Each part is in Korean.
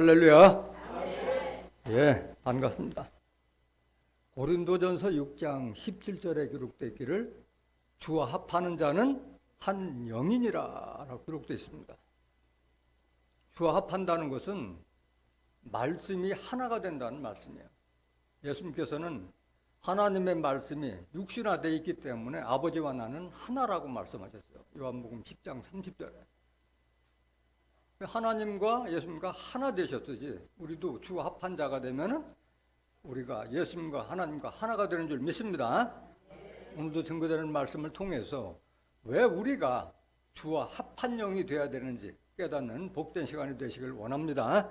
할렐루야. 예, 반갑습니다. 고린도전서 6장 17절에 기록되어 있기를 주와 합하는 자는 한 영이니라라고 기록되어 있습니다. 주와 합한다는 것은 말씀이 하나가 된다는 말씀이에요. 예수님께서는 하나님의 말씀이 육신화되어 있기 때문에 아버지와 나는 하나라고 말씀하셨어요. 요한복음 10장 30절에. 하나님과 예수님과 하나 되셨듯이 우리도 주와 합한 자가 되면은 우리가 예수님과 하나님과 하나가 되는 줄 믿습니다. 오늘도 증거되는 말씀을 통해서 왜 우리가 주와 합한 영이 되어야 되는지 깨닫는 복된 시간이 되시길 원합니다.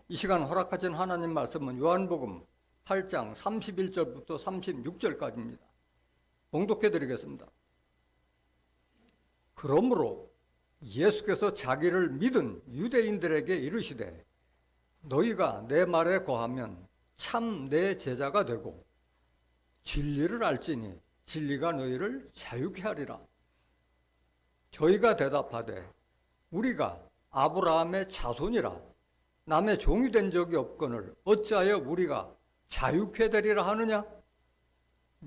이 시간 허락하신 하나님 말씀은 요한복음 8장 31절부터 36절까지입니다. 봉독해 드리겠습니다. 그러므로 예수께서 자기를 믿은 유대인들에게 이르시되 너희가 내 말에 거하면 참 내 제자가 되고 진리를 알지니 진리가 너희를 자유케 하리라. 저희가 대답하되 우리가 아브라함의 자손이라 남의 종이 된 적이 없거늘 어찌하여 우리가 자유케 되리라 하느냐?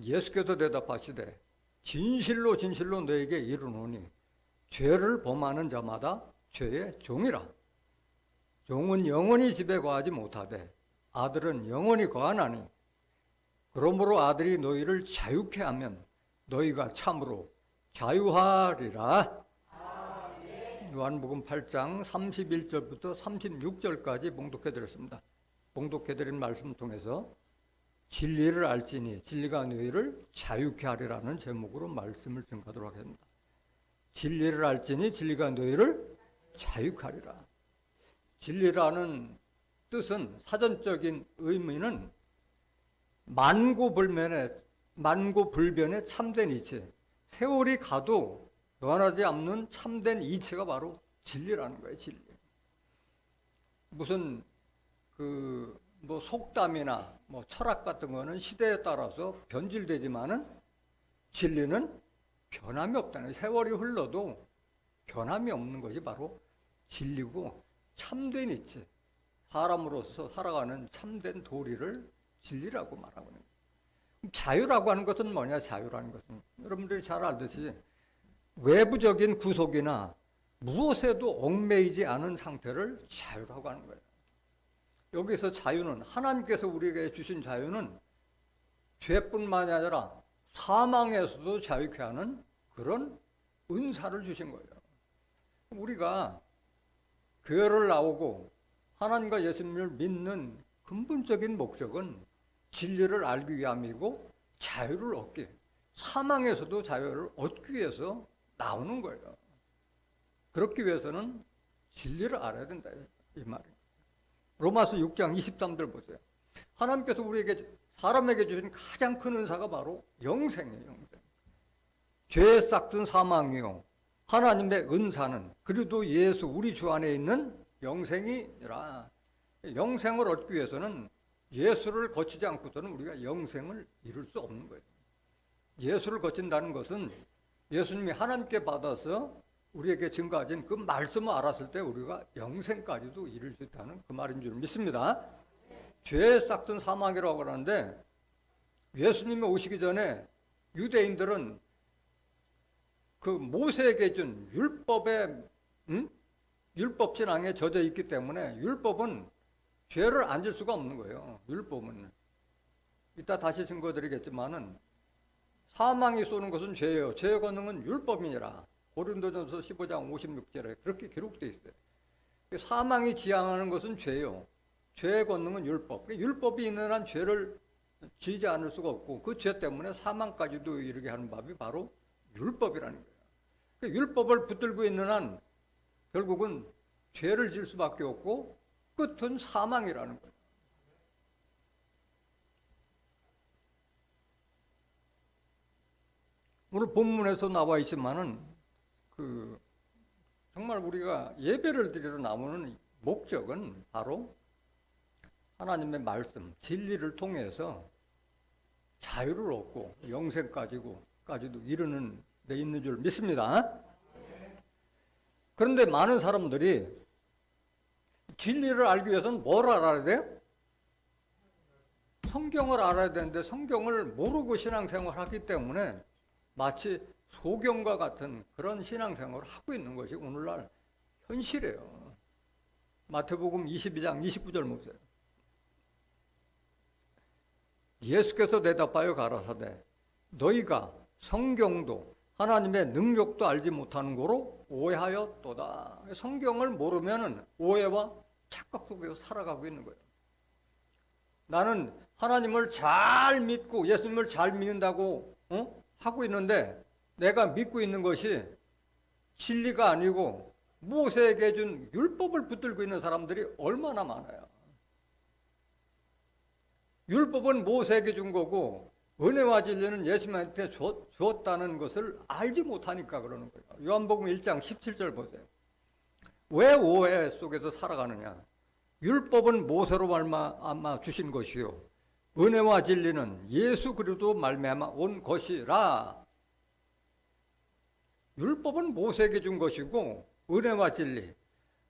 예수께서 대답하시되 진실로 진실로 너에게 이르노니 죄를 범하는 자마다 죄의 종이라. 종은 영원히 집에 거하지 못하되 아들은 영원히 거하나니 그러므로 아들이 너희를 자유케 하면 너희가 참으로 자유하리라. 요한복음 8장 31절부터 36절까지 봉독해 드렸습니다. 봉독해 드린 말씀 통해서 진리를 알지니 진리가 너희를 자유케 하리라는 제목으로 말씀을 증거하도록 하겠습니다. 진리를 알지니 진리가 너희를 자유케 하리라. 진리라는 뜻은 사전적인 의미는 만고불변의 참된 이치, 세월이 가도 변하지 않는 참된 이치가 바로 진리라는 거예요. 진리. 무슨 속담이나 철학 같은 거는 시대에 따라서 변질되지만은 진리는 변함이 없다는 거예요. 세월이 흘러도 변함이 없는 것이 바로 진리고 참된 이치, 사람으로서 살아가는 참된 도리를 진리라고 말하고 있는 거예요. 자유라고 하는 것은 뭐냐? 자유라는 것은 여러분들이 잘 알듯이 외부적인 구속이나 무엇에도 얽매이지 않은 상태를 자유라고 하는 거예요. 여기서 자유는 하나님께서 우리에게 주신 자유는 죄뿐만이 아니라 사망에서도 자유케 하는 그런 은사를 주신 거예요. 우리가 교회를 나오고 하나님과 예수님을 믿는 근본적인 목적은 진리를 알기 위함이고 자유를 얻기, 사망에서도 자유를 얻기 위해서 나오는 거예요. 그렇기 위해서는 진리를 알아야 된다 이 말이에요. 로마서 6장 23절 보세요. 하나님께서 우리에게 사람에게 주신 가장 큰 은사가 바로 영생이에요. 영생. 죄의 싹든 사망이요 하나님의 은사는 그리도 예수 우리 주 안에 있는 영생이라. 영생을 얻기 위해서는 예수를 거치지 않고서는 우리가 영생을 이룰 수 없는 거예요. 예수를 거친다는 것은 예수님이 하나님께 받아서 우리에게 증거하신 그 말씀을 알았을 때 우리가 영생까지도 이룰 수 있다는 그 말인 줄 믿습니다. 죄의 싹든 사망이라고 하는데 예수님이 오시기 전에 유대인들은 그 모세에게 준 율법 신앙에 젖어 있기 때문에 율법은 죄를 안 질 수가 없는 거예요. 율법은. 이따 다시 증거드리겠지만은 사망이 쏘는 것은 죄예요. 죄의 권능은 율법이니라. 고린도전서 15장 56절에 그렇게 기록되어 있어요. 사망이 지향하는 것은 죄요. 죄의 권능은 율법. 율법이 있는 한 죄를 지지 않을 수가 없고 그 죄 때문에 사망까지도 이르게 하는 법이 바로 율법이라는 거예요. 그 율법을 붙들고 있는 한 결국은 죄를 질 수밖에 없고 끝은 사망이라는 거예요. 오늘 본문에서 나와 있지만은 정말 우리가 예배를 드리러 나오는 목적은 바로 하나님의 말씀, 진리를 통해서 자유를 얻고 영생까지도 이루는 데 있는 줄 믿습니다. 그런데 많은 사람들이 진리를 알기 위해서는 뭘 알아야 돼요? 성경을 알아야 되는데 성경을 모르고 신앙생활을 하기 때문에 마치 소경과 같은 그런 신앙생활을 하고 있는 것이 오늘날 현실이에요. 마태복음 22장 29절 보세요. 예수께서 대답하여 가라사대 너희가 성경도 하나님의 능력도 알지 못하는 거로 오해하였도다. 성경을 모르면 오해와 착각 속에서 살아가고 있는 거예요. 나는 하나님을 잘 믿고 예수님을 잘 믿는다고 하고 있는데 내가 믿고 있는 것이 진리가 아니고 모세에게 준 율법을 붙들고 있는 사람들이 얼마나 많아요. 율법은 모세에게 준 거고 은혜와 진리는 예수님한테 주었다는 것을 알지 못하니까 그러는 거예요. 요한복음 1장 17절 보세요. 왜 오해 속에서 살아가느냐? 율법은 모세로 말미암아 주신 것이요 은혜와 진리는 예수 그리스도 말미암아 온 것이라. 율법은 모세에게 준 것이고 은혜와 진리,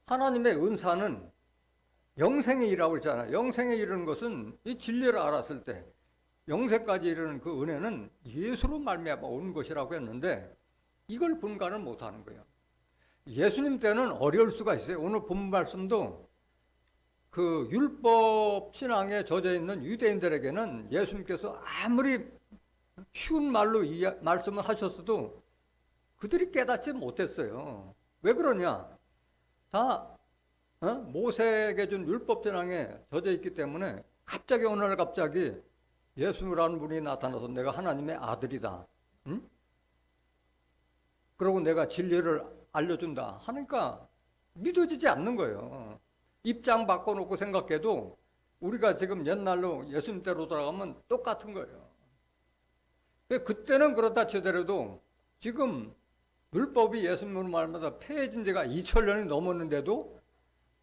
하나님의 은사는 영생에 이르라고 했잖아요. 영생에 이르는 것은 이 진리를 알았을 때 영생까지 이르는 그 은혜는 예수로 말미암아 온 것이라고 했는데 이걸 분간을 못하는 거예요. 예수님 때는 어려울 수가 있어요. 오늘 본 말씀도 그 율법 신앙에 젖어 있는 유대인들에게는 예수님께서 아무리 쉬운 말로 말씀을 하셨어도 그들이 깨닫지 못했어요. 왜 그러냐? 다 모세에게 준 율법 신앙에 젖어 있기 때문에 갑자기 어느 날 갑자기 예수라는 분이 나타나서 내가 하나님의 아들이다. 응? 그러고 내가 진리를 알려준다 하니까 믿어지지 않는 거예요. 입장 바꿔놓고 생각해도 우리가 지금 옛날로 예수님 때로 돌아가면 똑같은 거예요. 그때는 그렇다 치더라도 지금 율법이 예수님으로 말마다 폐해진 지가 2000년이 넘었는데도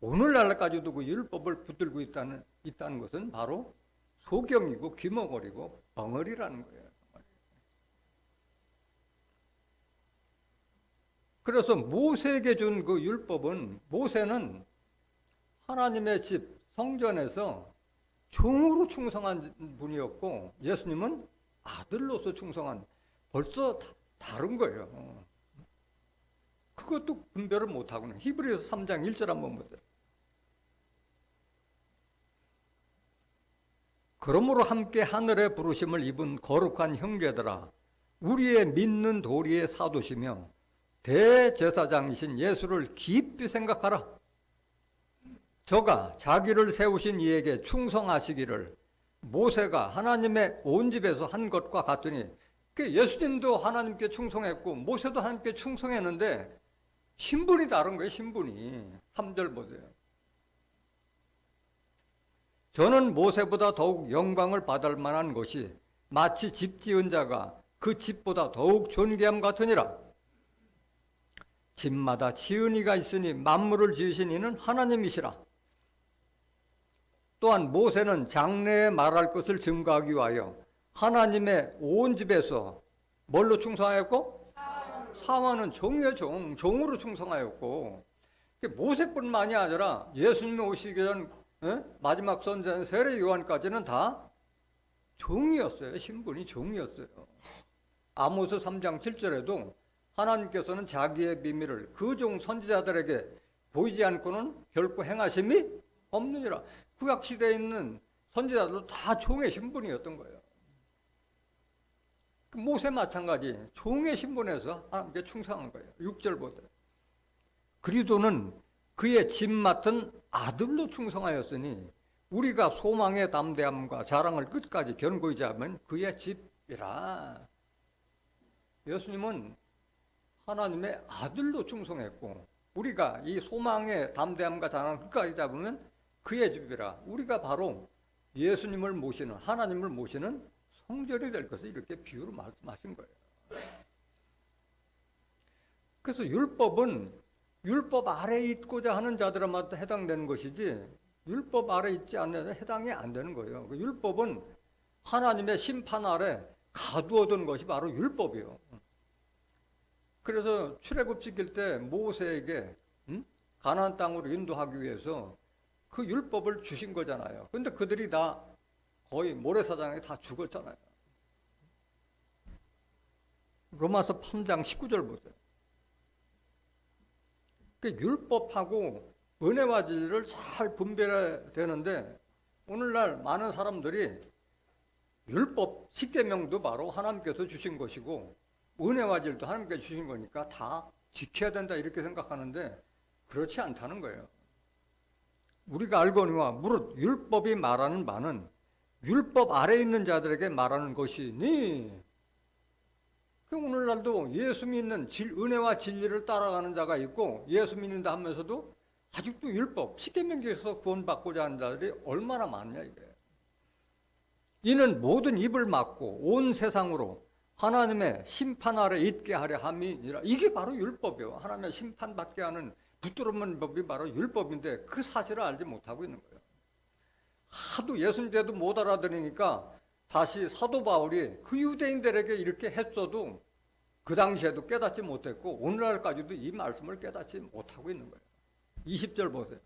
오늘날까지도 그 율법을 붙들고 있다는 것은 바로 소경이고 귀머거리고 벙어리라는 거예요. 그래서 모세에게 준 그 율법은 모세는 하나님의 집 성전에서 종으로 충성한 분이었고 예수님은 아들로서 충성한, 벌써 다른 거예요. 그것도 분별을 못하고는. 히브리서 3장 1절 한번 보세요. 그러므로 함께 하늘의 부르심을 입은 거룩한 형제들아 우리의 믿는 도리의 사도시며 대제사장이신 예수를 깊이 생각하라. 저가 자기를 세우신 이에게 충성하시기를 모세가 하나님의 온 집에서 한 것과 같으니, 예수님도 하나님께 충성했고 모세도 하나님께 충성했는데 신분이 다른 거예요. 신분이. 3절 보세요. 저는 모세보다 더욱 영광을 받을 만한 것이 마치 집 지은 자가 그 집보다 더욱 존귀함 같으니라. 집마다 지은 이가 있으니 만물을 지으신 이는 하나님이시라. 또한 모세는 장래에 말할 것을 증거하기 위하여 하나님의 온 집에서 뭘로 충성하였고? 사원은 종이요, 종으로 충성하였고, 모세뿐만이 아니라 예수님이 오시기 전 마지막 선지자 세례 요한까지는 다 종이었어요. 신분이 종이었어요. 아모스 3장 7절에도 하나님께서는 자기의 비밀을 그 종 선지자들에게 보이지 않고는 결코 행하심이 없느니라. 구약 시대에 있는 선지자들도 다 종의 신분이었던 거예요. 모세 마찬가지 종의 신분에서 하나님께 충성한 거예요. 6절 보세요. 그리스도는 그의 집 맡은 아들로 충성하였으니 우리가 소망의 담대함과 자랑을 끝까지 견고히 잡으면 그의 집이라. 예수님은 하나님의 아들로 충성했고 우리가 이 소망의 담대함과 자랑을 끝까지 잡으면 그의 집이라. 우리가 바로 예수님을 모시는, 하나님을 모시는 성전이 될 것을 이렇게 비유로 말씀하신 거예요. 그래서 율법은 율법 아래에 있고자 하는 자들한테 해당되는 것이지 율법 아래에 있지 않는 자들은 해당이 안 되는 거예요. 율법은 하나님의 심판 아래 가두어둔 것이 바로 율법이에요. 그래서 출애굽 시킬 때 모세에게 가나안 땅으로 인도하기 위해서 그 율법을 주신 거잖아요. 근데 그들이 다 거의 모래사장에 다 죽었잖아요. 로마서 3장 19절 보세요. 그 율법하고 은혜와 진리를 잘 분별해야 되는데 오늘날 많은 사람들이 율법, 십계명도 바로 하나님께서 주신 것이고 은혜와 진리도 하나님께서 주신 거니까 다 지켜야 된다 이렇게 생각하는데 그렇지 않다는 거예요. 우리가 알거니와 무릇 율법이 말하는 바는 율법 아래에 있는 자들에게 말하는 것이니, 그 오늘날도 예수 믿는 은혜와 진리를 따라가는 자가 있고 예수 믿는다 하면서도 아직도 율법, 십계명에서 구원받고자 하는 자들이 얼마나 많냐 이게. 이는 모든 입을 막고 온 세상으로 하나님의 심판 아래 있게 하려 함이니라. 이게 바로 율법이에요. 하나님의 심판받게 하는 붙들어놓는 법이 바로 율법인데 그 사실을 알지 못하고 있는 거예요. 하도 예수님께도 못 알아들으니까 다시 사도 바울이 그 유대인들에게 이렇게 했어도 그 당시에도 깨닫지 못했고 오늘날까지도 이 말씀을 깨닫지 못하고 있는 거예요. 20절 보세요.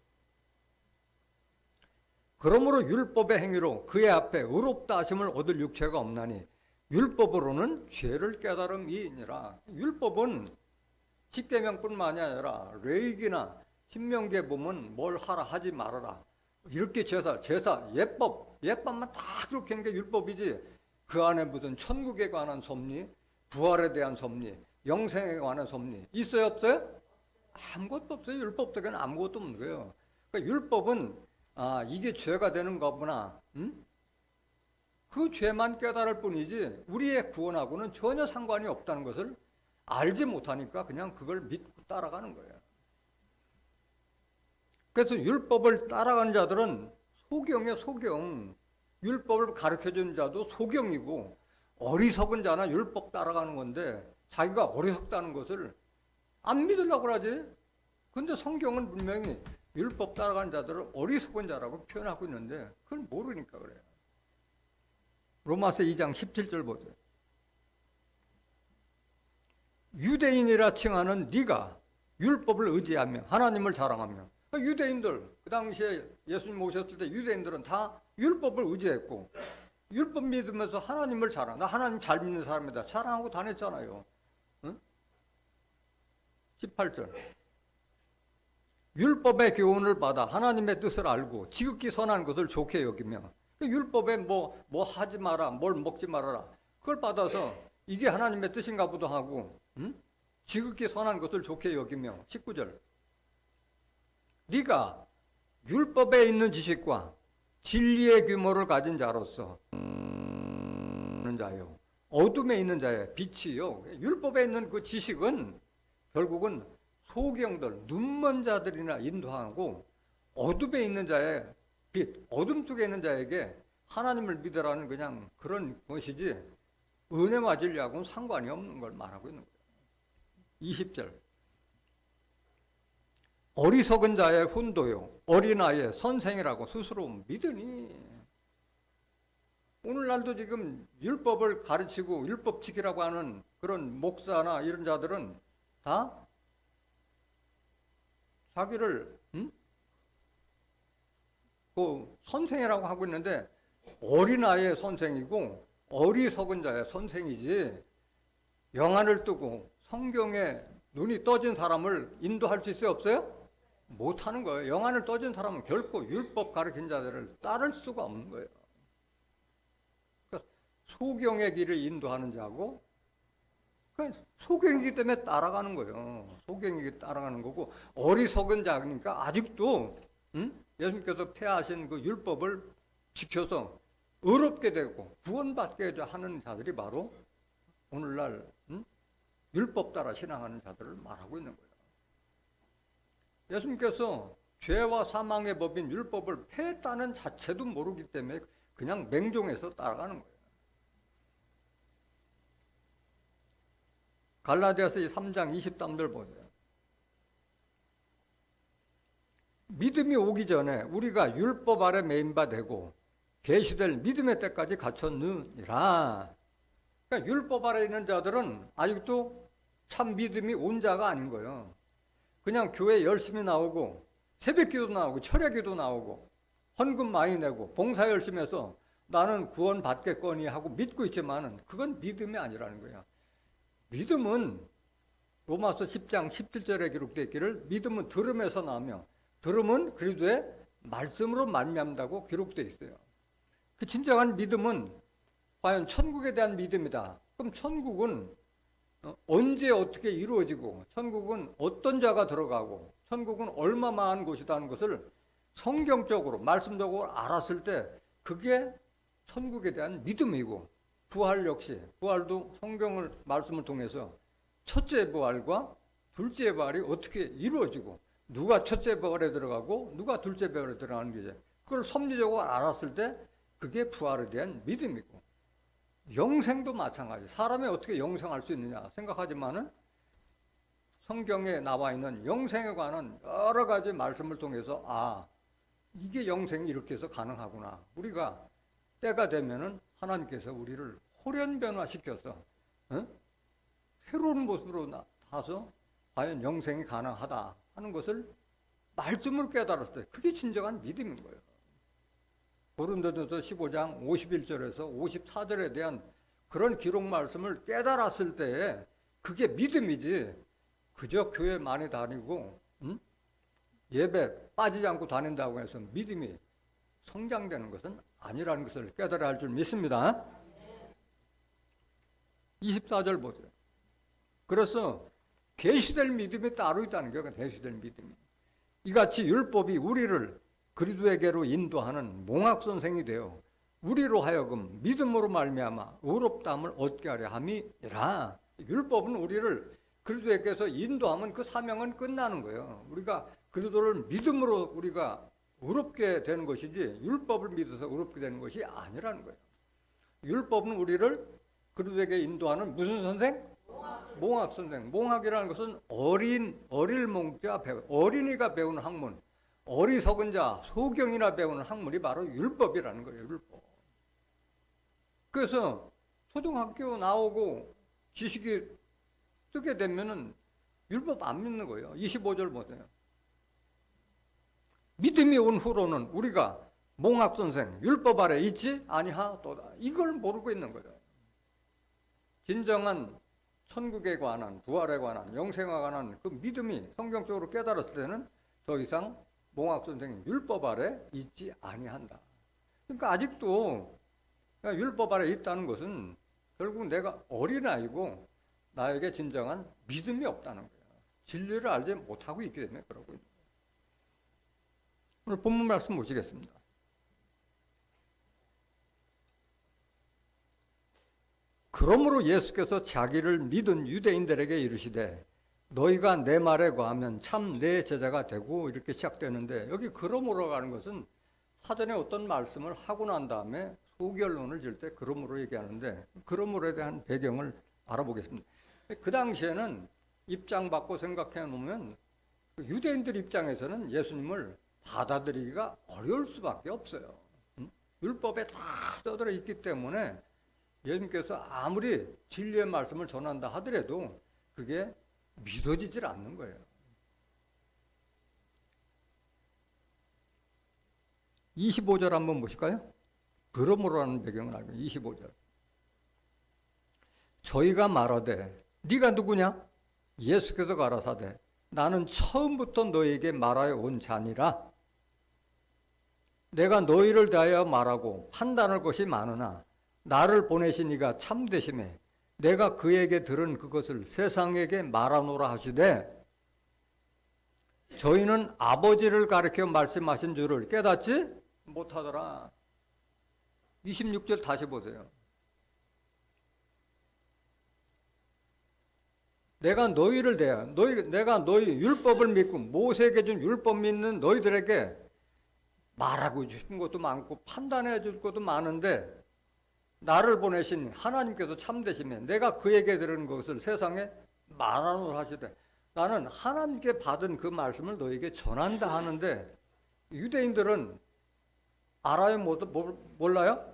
그러므로 율법의 행위로 그의 앞에 의롭다 하심을 얻을 육체가 없나니 율법으로는 죄를 깨달음이니라. 율법은 십계명뿐만이 아니라 레위기나 신명기에 보면 뭘 하라 하지 말아라 이렇게 제사 예법만 다 그렇게 한 게 율법이지 그 안에 무슨 천국에 관한 섭리, 부활에 대한 섭리, 영생에 관한 섭리 있어요 없어요? 아무것도 없어요. 율법 속에는 아무것도 없는 거예요. 그러니까 율법은 이게 죄가 되는 거구나, 그 죄만 깨달을 뿐이지 우리의 구원하고는 전혀 상관이 없다는 것을 알지 못하니까 그냥 그걸 믿고 따라가는 거예요. 그래서 율법을 따라가는 자들은 소경이에요, 소경. 율법을 가르쳐주는 자도 소경이고 어리석은 자나 율법 따라가는 건데 자기가 어리석다는 것을 안 믿으려고 그러지. 근데 성경은 분명히 율법 따라가는 자들을 어리석은 자라고 표현하고 있는데 그걸 모르니까 그래요. 로마서 2장 17절 보세요. 유대인이라 칭하는 네가 율법을 의지하며 하나님을 자랑하며. 유대인들 그 당시에 예수님 오셨을 때 유대인들은 다 율법을 의지했고 율법 믿으면서 하나님을 자랑. 나 하나님 잘 믿는 사람이다 자랑하고 다녔잖아요. 응? 18절. 율법의 교훈을 받아 하나님의 뜻을 알고 지극히 선한 것을 좋게 여기며. 그 율법에 뭐 하지 마라, 뭘 먹지 말아라 그걸 받아서 이게 하나님의 뜻인가 보다 하고, 지극히 선한 것을 좋게 여기며. 19절. 네가 율법에 있는 지식과 진리의 규모를 가진 자로서 있는 자요 어둠에 있는 자의 빛이요. 율법에 있는 그 지식은 결국은 소경들, 눈먼 자들이나 인도하고 어둠에 있는 자의 빛, 어둠 속에 있는 자에게 하나님을 믿으라는 그냥 그런 것이지 은혜와 진리하고는 상관이 없는 걸 말하고 있는 거예요. 20절. 어리석은 자의 훈도요 어린아이의 선생이라고 스스로 믿으니. 오늘날도 지금 율법을 가르치고 율법 지키라고 하는 그런 목사나 이런 자들은 다 자기를 그 선생이라고 하고 있는데 어린아이의 선생이고 어리석은 자의 선생이지 영안을 뜨고 성경에 눈이 떠진 사람을 인도할 수 있어요 없어요? 못하는 거예요. 영안을 떠진 사람은 결코 율법 가르친 자들을 따를 수가 없는 거예요. 그러니까 소경의 길을 인도하는 자고 소경이기 때문에 따라가는 거예요. 소경이기 따라가는 거고 어리석은 자니까 아직도 예수님께서 폐하신 그 율법을 지켜서 의롭게 되고 구원받게 하는 자들이 바로 오늘날 율법 따라 신앙하는 자들을 말하고 있는 거예요. 예수님께서 죄와 사망의 법인 율법을 폐했다는 자체도 모르기 때문에 그냥 맹종해서 따라가는 거예요. 갈라디아서 3장 23절 보세요. 믿음이 오기 전에 우리가 율법 아래 매인 바 되고 계시될 믿음의 때까지 갖췄느니라. 그러니까 율법 아래 있는 자들은 아직도 참 믿음이 온 자가 아닌 거예요. 그냥 교회 열심히 나오고 새벽기도 나오고 철야기도 나오고 헌금 많이 내고 봉사 열심히 해서 나는 구원 받겠거니 하고 믿고 있지만은 그건 믿음이 아니라는 거야. 믿음은 로마서 10장 17절에 기록되어 있기를 믿음은 들음에서 나며 들음은 그리스도의 말씀으로 말미암다고 기록되어 있어요. 그 진정한 믿음은 과연 천국에 대한 믿음이다. 그럼 천국은 언제 어떻게 이루어지고 천국은 어떤 자가 들어가고 천국은 얼마만한 곳이다 하는 것을 성경적으로 말씀적으로 알았을 때 그게 천국에 대한 믿음이고 부활 역시 부활도 성경을 말씀을 통해서 첫째 부활과 둘째 부활이 어떻게 이루어지고 누가 첫째 부활에 들어가고 누가 둘째 부활에 들어가는 거지. 그걸 섭리적으로 알았을 때 그게 부활에 대한 믿음이고 영생도 마찬가지. 사람이 어떻게 영생할 수 있느냐 생각하지만은 성경에 나와 있는 영생에 관한 여러 가지 말씀을 통해서 이게 영생이 이렇게 해서 가능하구나. 우리가 때가 되면은 하나님께서 우리를 호련변화시켜서 새로운 모습으로 나타서 과연 영생이 가능하다 하는 것을 말씀으로 깨달았을 때 그게 진정한 믿음인 거예요. 고린도전서 15장 51절에서 54절에 대한 그런 기록 말씀을 깨달았을 때 그게 믿음이지 그저 교회 많이 다니고 예배 빠지지 않고 다닌다고 해서 믿음이 성장되는 것은 아니라는 것을 깨달아야 할 줄 믿습니다. 24절 보세요. 그래서 계시될 믿음이 따로 있다는 거예요. 계시될 믿음이. 이같이 율법이 우리를 그리스도에게로 인도하는 몽학선생이 되어 우리로 하여금 믿음으로 말미암아 의롭다함을 얻게 하려 함이라. 율법은 우리를 그리스도에게서 인도하면 그 사명은 끝나는 거예요. 우리가 그리스도를 믿음으로 우리가 의롭게 되는 것이지 율법을 믿어서 의롭게 되는 것이 아니라는 거예요. 율법은 우리를 그리스도에게 인도하는 무슨 선생? 몽학 선생. 몽학이라는 것은 어릴 몽자 어린이가 배우는 학문, 어리석은 자 소경이나 배우는 학문이 바로 율법이라는 거예요. 율법. 그래서 초등학교 나오고 지식이 뜨게 되면은 율법 안 믿는 거예요. 25절 보세요. 믿음이 온 후로는 우리가 몽학 선생 율법 아래 있지 아니하도다. 이걸 모르고 있는 거예요. 진정한 천국에 관한 부활에 관한 영생에 관한 그 믿음이 성경적으로 깨달았을 때는 더 이상 몽학 선생이 율법 아래 있지 아니한다. 그러니까 아직도 율법 아래 있다는 것은 결국 내가 어린아이고 나에게 진정한 믿음이 없다는 거야. 진리를 알지 못하고 있기 때문에 그러고 있는 거예요. 오늘 본문 말씀 보시겠습니다. 그러므로 예수께서 자기를 믿은 유대인들에게 이르시되 너희가 내 말에 거하면 참 내 제자가 되고 이렇게 시작되는데 여기 그러므로 가는 것은 사전에 어떤 말씀을 하고 난 다음에 소결론을 질 때 그러므로 얘기하는데 그러므로에 대한 배경을 알아보겠습니다. 그 당시에는 입장 받고 생각해 놓으면 유대인들 입장에서는 예수님을 받아들이기가 어려울 수밖에 없어요. 율법에 다 써들어 있기 때문에 예수님께서 아무리 진리의 말씀을 전한다 하더라도 그게 믿어지질 않는 거예요. 25절 한번 보실까요? 그러므로라는 배경을 알고 25절. 저희가 말하되 네가 누구냐? 예수께서 가라사대 나는 처음부터 너희에게 말하여 온 자니라. 내가 너희를 대하여 말하고 판단할 것이 많으나 나를 보내신 이가 참되심에 내가 그에게 들은 그것을 세상에게 말하노라 하시되 저희는 아버지를 가리켜 말씀하신 줄을 깨닫지 못하더라. 26절 다시 보세요. 내가 너희를 대하여 내가 너희 율법을 믿고 모세에게 준 율법 믿는 너희들에게 말하고 싶은 것도 많고 판단해 줄 것도 많은데 나를 보내신 하나님께서 참되시며 내가 그에게 들은 것을 세상에 말하노라 하시되 나는 하나님께 받은 그 말씀을 너에게 전한다 하는데 유대인들은 알아요? 몰라요?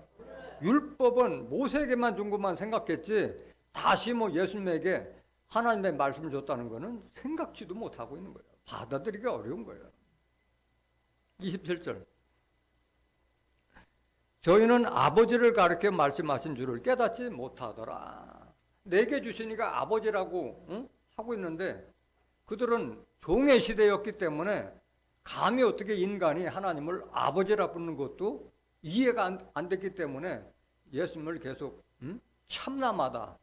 율법은 모세에게만 준 것만 생각했지 다시 예수님에게 하나님의 말씀을 줬다는 것은 생각지도 못하고 있는 거예요. 받아들이기 어려운 거예요. 27절. 저희는 아버지를 가르쳐 말씀하신 줄을 깨닫지 못하더라. 내게 주시니까 아버지라고 하고 있는데 그들은 종의 시대였기 때문에 감히 어떻게 인간이 하나님을 아버지라 부르는 것도 이해가 안 됐기 때문에 예수님을 계속 참남하다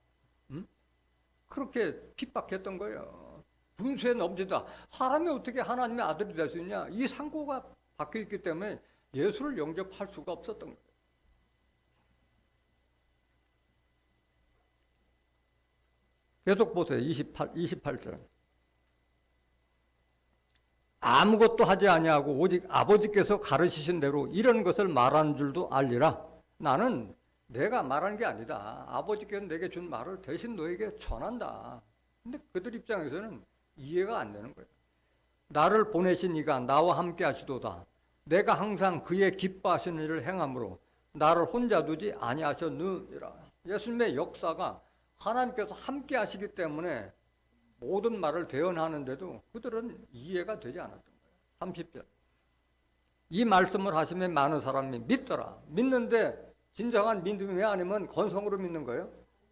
그렇게 핍박했던 거예요. 분수에 넘치다. 사람이 어떻게 하나님의 아들이 될 수 있냐? 이 상고가 박혀 있기 때문에 예수를 영접할 수가 없었던 거예요. 계속 보세요. 28절. 아무것도 하지 아니하고 오직 아버지께서 가르치신 대로 이런 것을 말하는 줄도 알리라. 나는 내가 말하는 게 아니다. 아버지께서 내게 준 말을 대신 너에게 전한다. 근데 그들 입장에서는 이해가 안 되는 거예요. 나를 보내신 이가 나와 함께 하시도다. 내가 항상 그의 기뻐하시는 일을 행함으로 나를 혼자 두지 아니하셨느니라. 예수님의 역사가 하나님께서 함께 하시기 때문에 모든 말을 대언하는데도 그들은 이해가 되지 않았던 거예요. 30절. 이 말씀을 하시면 많은 사람이 믿더라. 믿는데 진정한 믿음이 왜 아니면 건성으로 믿는 거예요?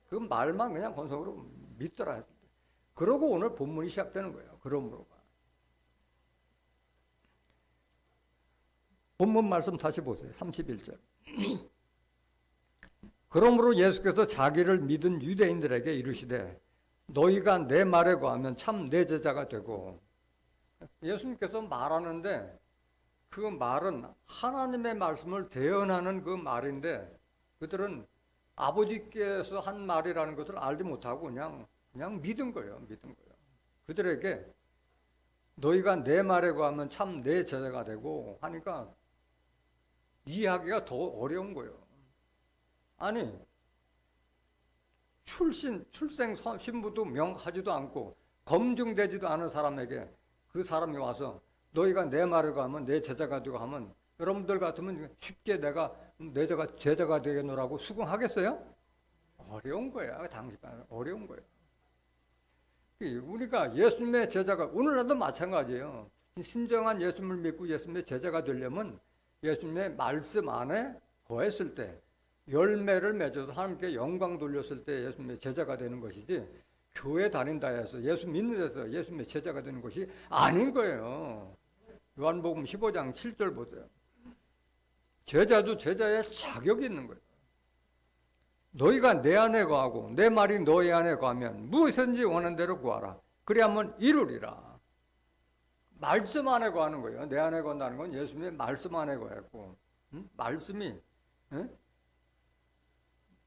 그 말만 그냥 건성으로 믿더라 했을 때. 그러고 오늘 본문이 시작되는 거예요. 그러므로가. 본문 말씀 다시 보세요. 31절. 그러므로 예수께서 자기를 믿은 유대인들에게 이르시되 너희가 내 말에 거하면 참 내 제자가 되고. 예수님께서 말하는데 그 말은 하나님의 말씀을 대언하는 그 말인데 그들은 아버지께서 한 말이라는 것을 알지 못하고 그냥 믿은 거예요. 믿은 거예요. 그들에게 너희가 내 말에 거하면 참 내 제자가 되고 하니까 이해하기가 더 어려운 거예요. 아니 출생 신부도 명하지도 않고 검증되지도 않은 사람에게 그 사람이 와서 너희가 내 말을 가면 내 제자가 되고 하면 여러분들 같으면 쉽게 내가 내 제자가 되겠노라고 수긍하겠어요? 어려운 거야. 당시 어려운 거예요. 우리가 예수님의 제자가 오늘날도 마찬가지예요. 신정한 예수님을 믿고 예수님의 제자가 되려면 예수님의 말씀 안에 거했을 때 열매를 맺어서 하나님께 영광 돌렸을 때 예수님의 제자가 되는 것이지 교회 다닌다 해서 예수 믿는 데서 예수님의 제자가 되는 것이 아닌 거예요. 요한복음 15장 7절 보세요. 제자도 제자의 자격이 있는 거예요. 너희가 내 안에 거하고 내 말이 너희 안에 거하면 무엇이든지 원하는 대로 구하라. 그래야만 이루리라. 말씀 안에 거하는 거예요. 내 안에 거한다는 건 예수님의 말씀 안에 거했고 말씀이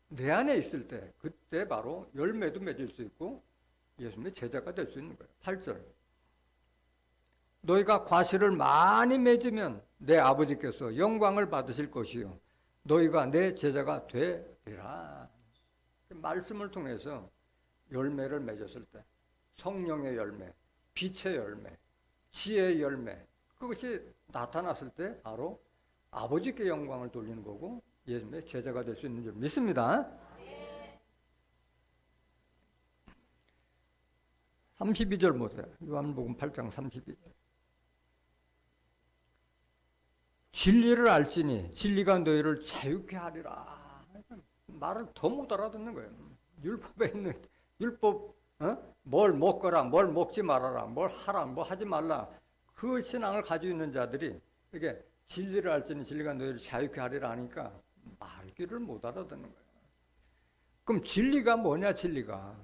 내 안에 있을 때 그때 바로 열매도 맺을 수 있고 예수님의 제자가 될 수 있는 거예요. 8절. 너희가 과실을 많이 맺으면 내 아버지께서 영광을 받으실 것이요 너희가 내 제자가 되리라. 말씀을 통해서 열매를 맺었을 때 성령의 열매, 빛의 열매, 지혜의 열매 그것이 나타났을 때 바로 아버지께 영광을 돌리는 거고 예수님의 제자가 될 수 있는 줄 믿습니다. 32절 보세요. 요한복음 8장 32절. 진리를 알지니 진리가 너희를 자유케 하리라. 말을 더 못 알아듣는 거예요. 율법에 있는 율법 뭘 먹거라 뭘 먹지 말아라 뭘 하라 뭐 하지 말라 그 신앙을 가지고 있는 자들이 이게 진리를 알지니 진리가 너희를 자유케 하리라 하니까 말귀를 못 알아듣는 거예요. 그럼 진리가 뭐냐 진리가.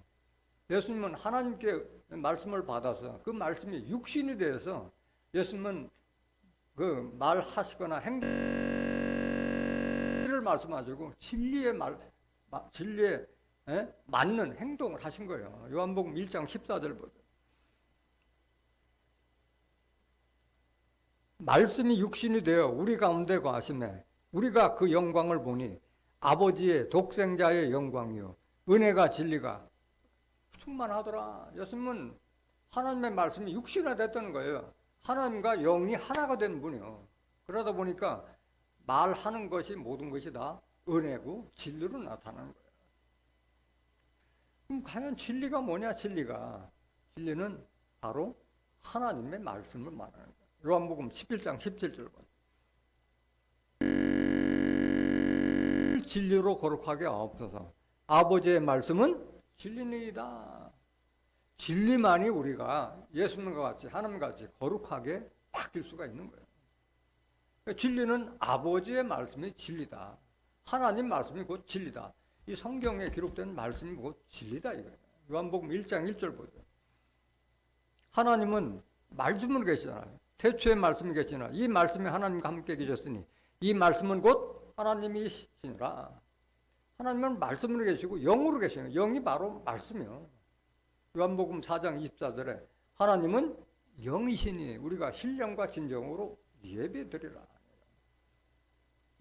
예수님은 하나님께 말씀을 받아서 그 말씀이 육신이 되어서 예수님은 그 말하시거나 행동을 말씀하시고 진리에 맞는 행동을 하신 거예요. 요한복음 1장 14절 보세요. 말씀이 육신이 되어 우리 가운데 거하시매 우리가 그 영광을 보니 아버지의 독생자의 영광이요 은혜가 진리가 충만하더라. 예수님은 하나님의 말씀이 육신화 됐다는 거예요. 하나님과 영이 하나가 된 분이요. 그러다 보니까 말하는 것이 모든 것이 다 은혜고 진리로 나타나는 거예요. 그럼 과연 진리가 뭐냐 진리가. 진리는 바로 하나님의 말씀을 말하는 거예요. 요한복음 11장 17절. 진리로 거룩하게 하옵소서. 아버지의 말씀은 진리니이다. 진리만이 우리가 예수님과 같이 하나님과 같이 거룩하게 바뀔 수가 있는 거예요. 진리는 아버지의 말씀이 진리다. 하나님 말씀이 곧 진리다. 이 성경에 기록된 말씀이 곧 진리다 이거예요. 요한복음 1장 1절 보죠. 하나님은 말씀으로 계시잖아요. 태초에 말씀이 계시나 이 말씀이 하나님과 함께 계셨으니 이 말씀은 곧 하나님이시니라. 하나님은 말씀으로 계시고 영으로 계시는 영이 바로 말씀이요. 요한복음 4장 24절에 하나님은 영이시니 우리가 신령과 진정으로 예배드리라.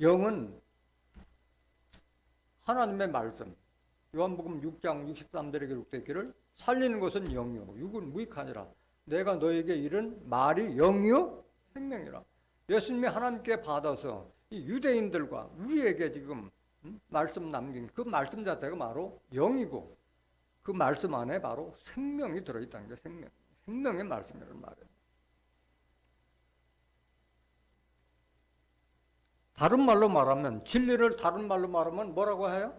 영은 하나님의 말씀, 요한복음 6장 63절에 기록되기를 살리는 것은 영이요 육은 무익하니라. 내가 너에게 이른 말이 영이요 생명이라. 예수님이 하나님께 받아서 이 유대인들과 우리에게 지금 말씀 남긴 그 말씀 자체가 바로 영이고 그 말씀 안에 바로 생명이 들어있다는 게 생명의 말씀이라는 말이에요. 다른 말로 말하면 진리를 다른 말로 말하면 뭐라고 해요?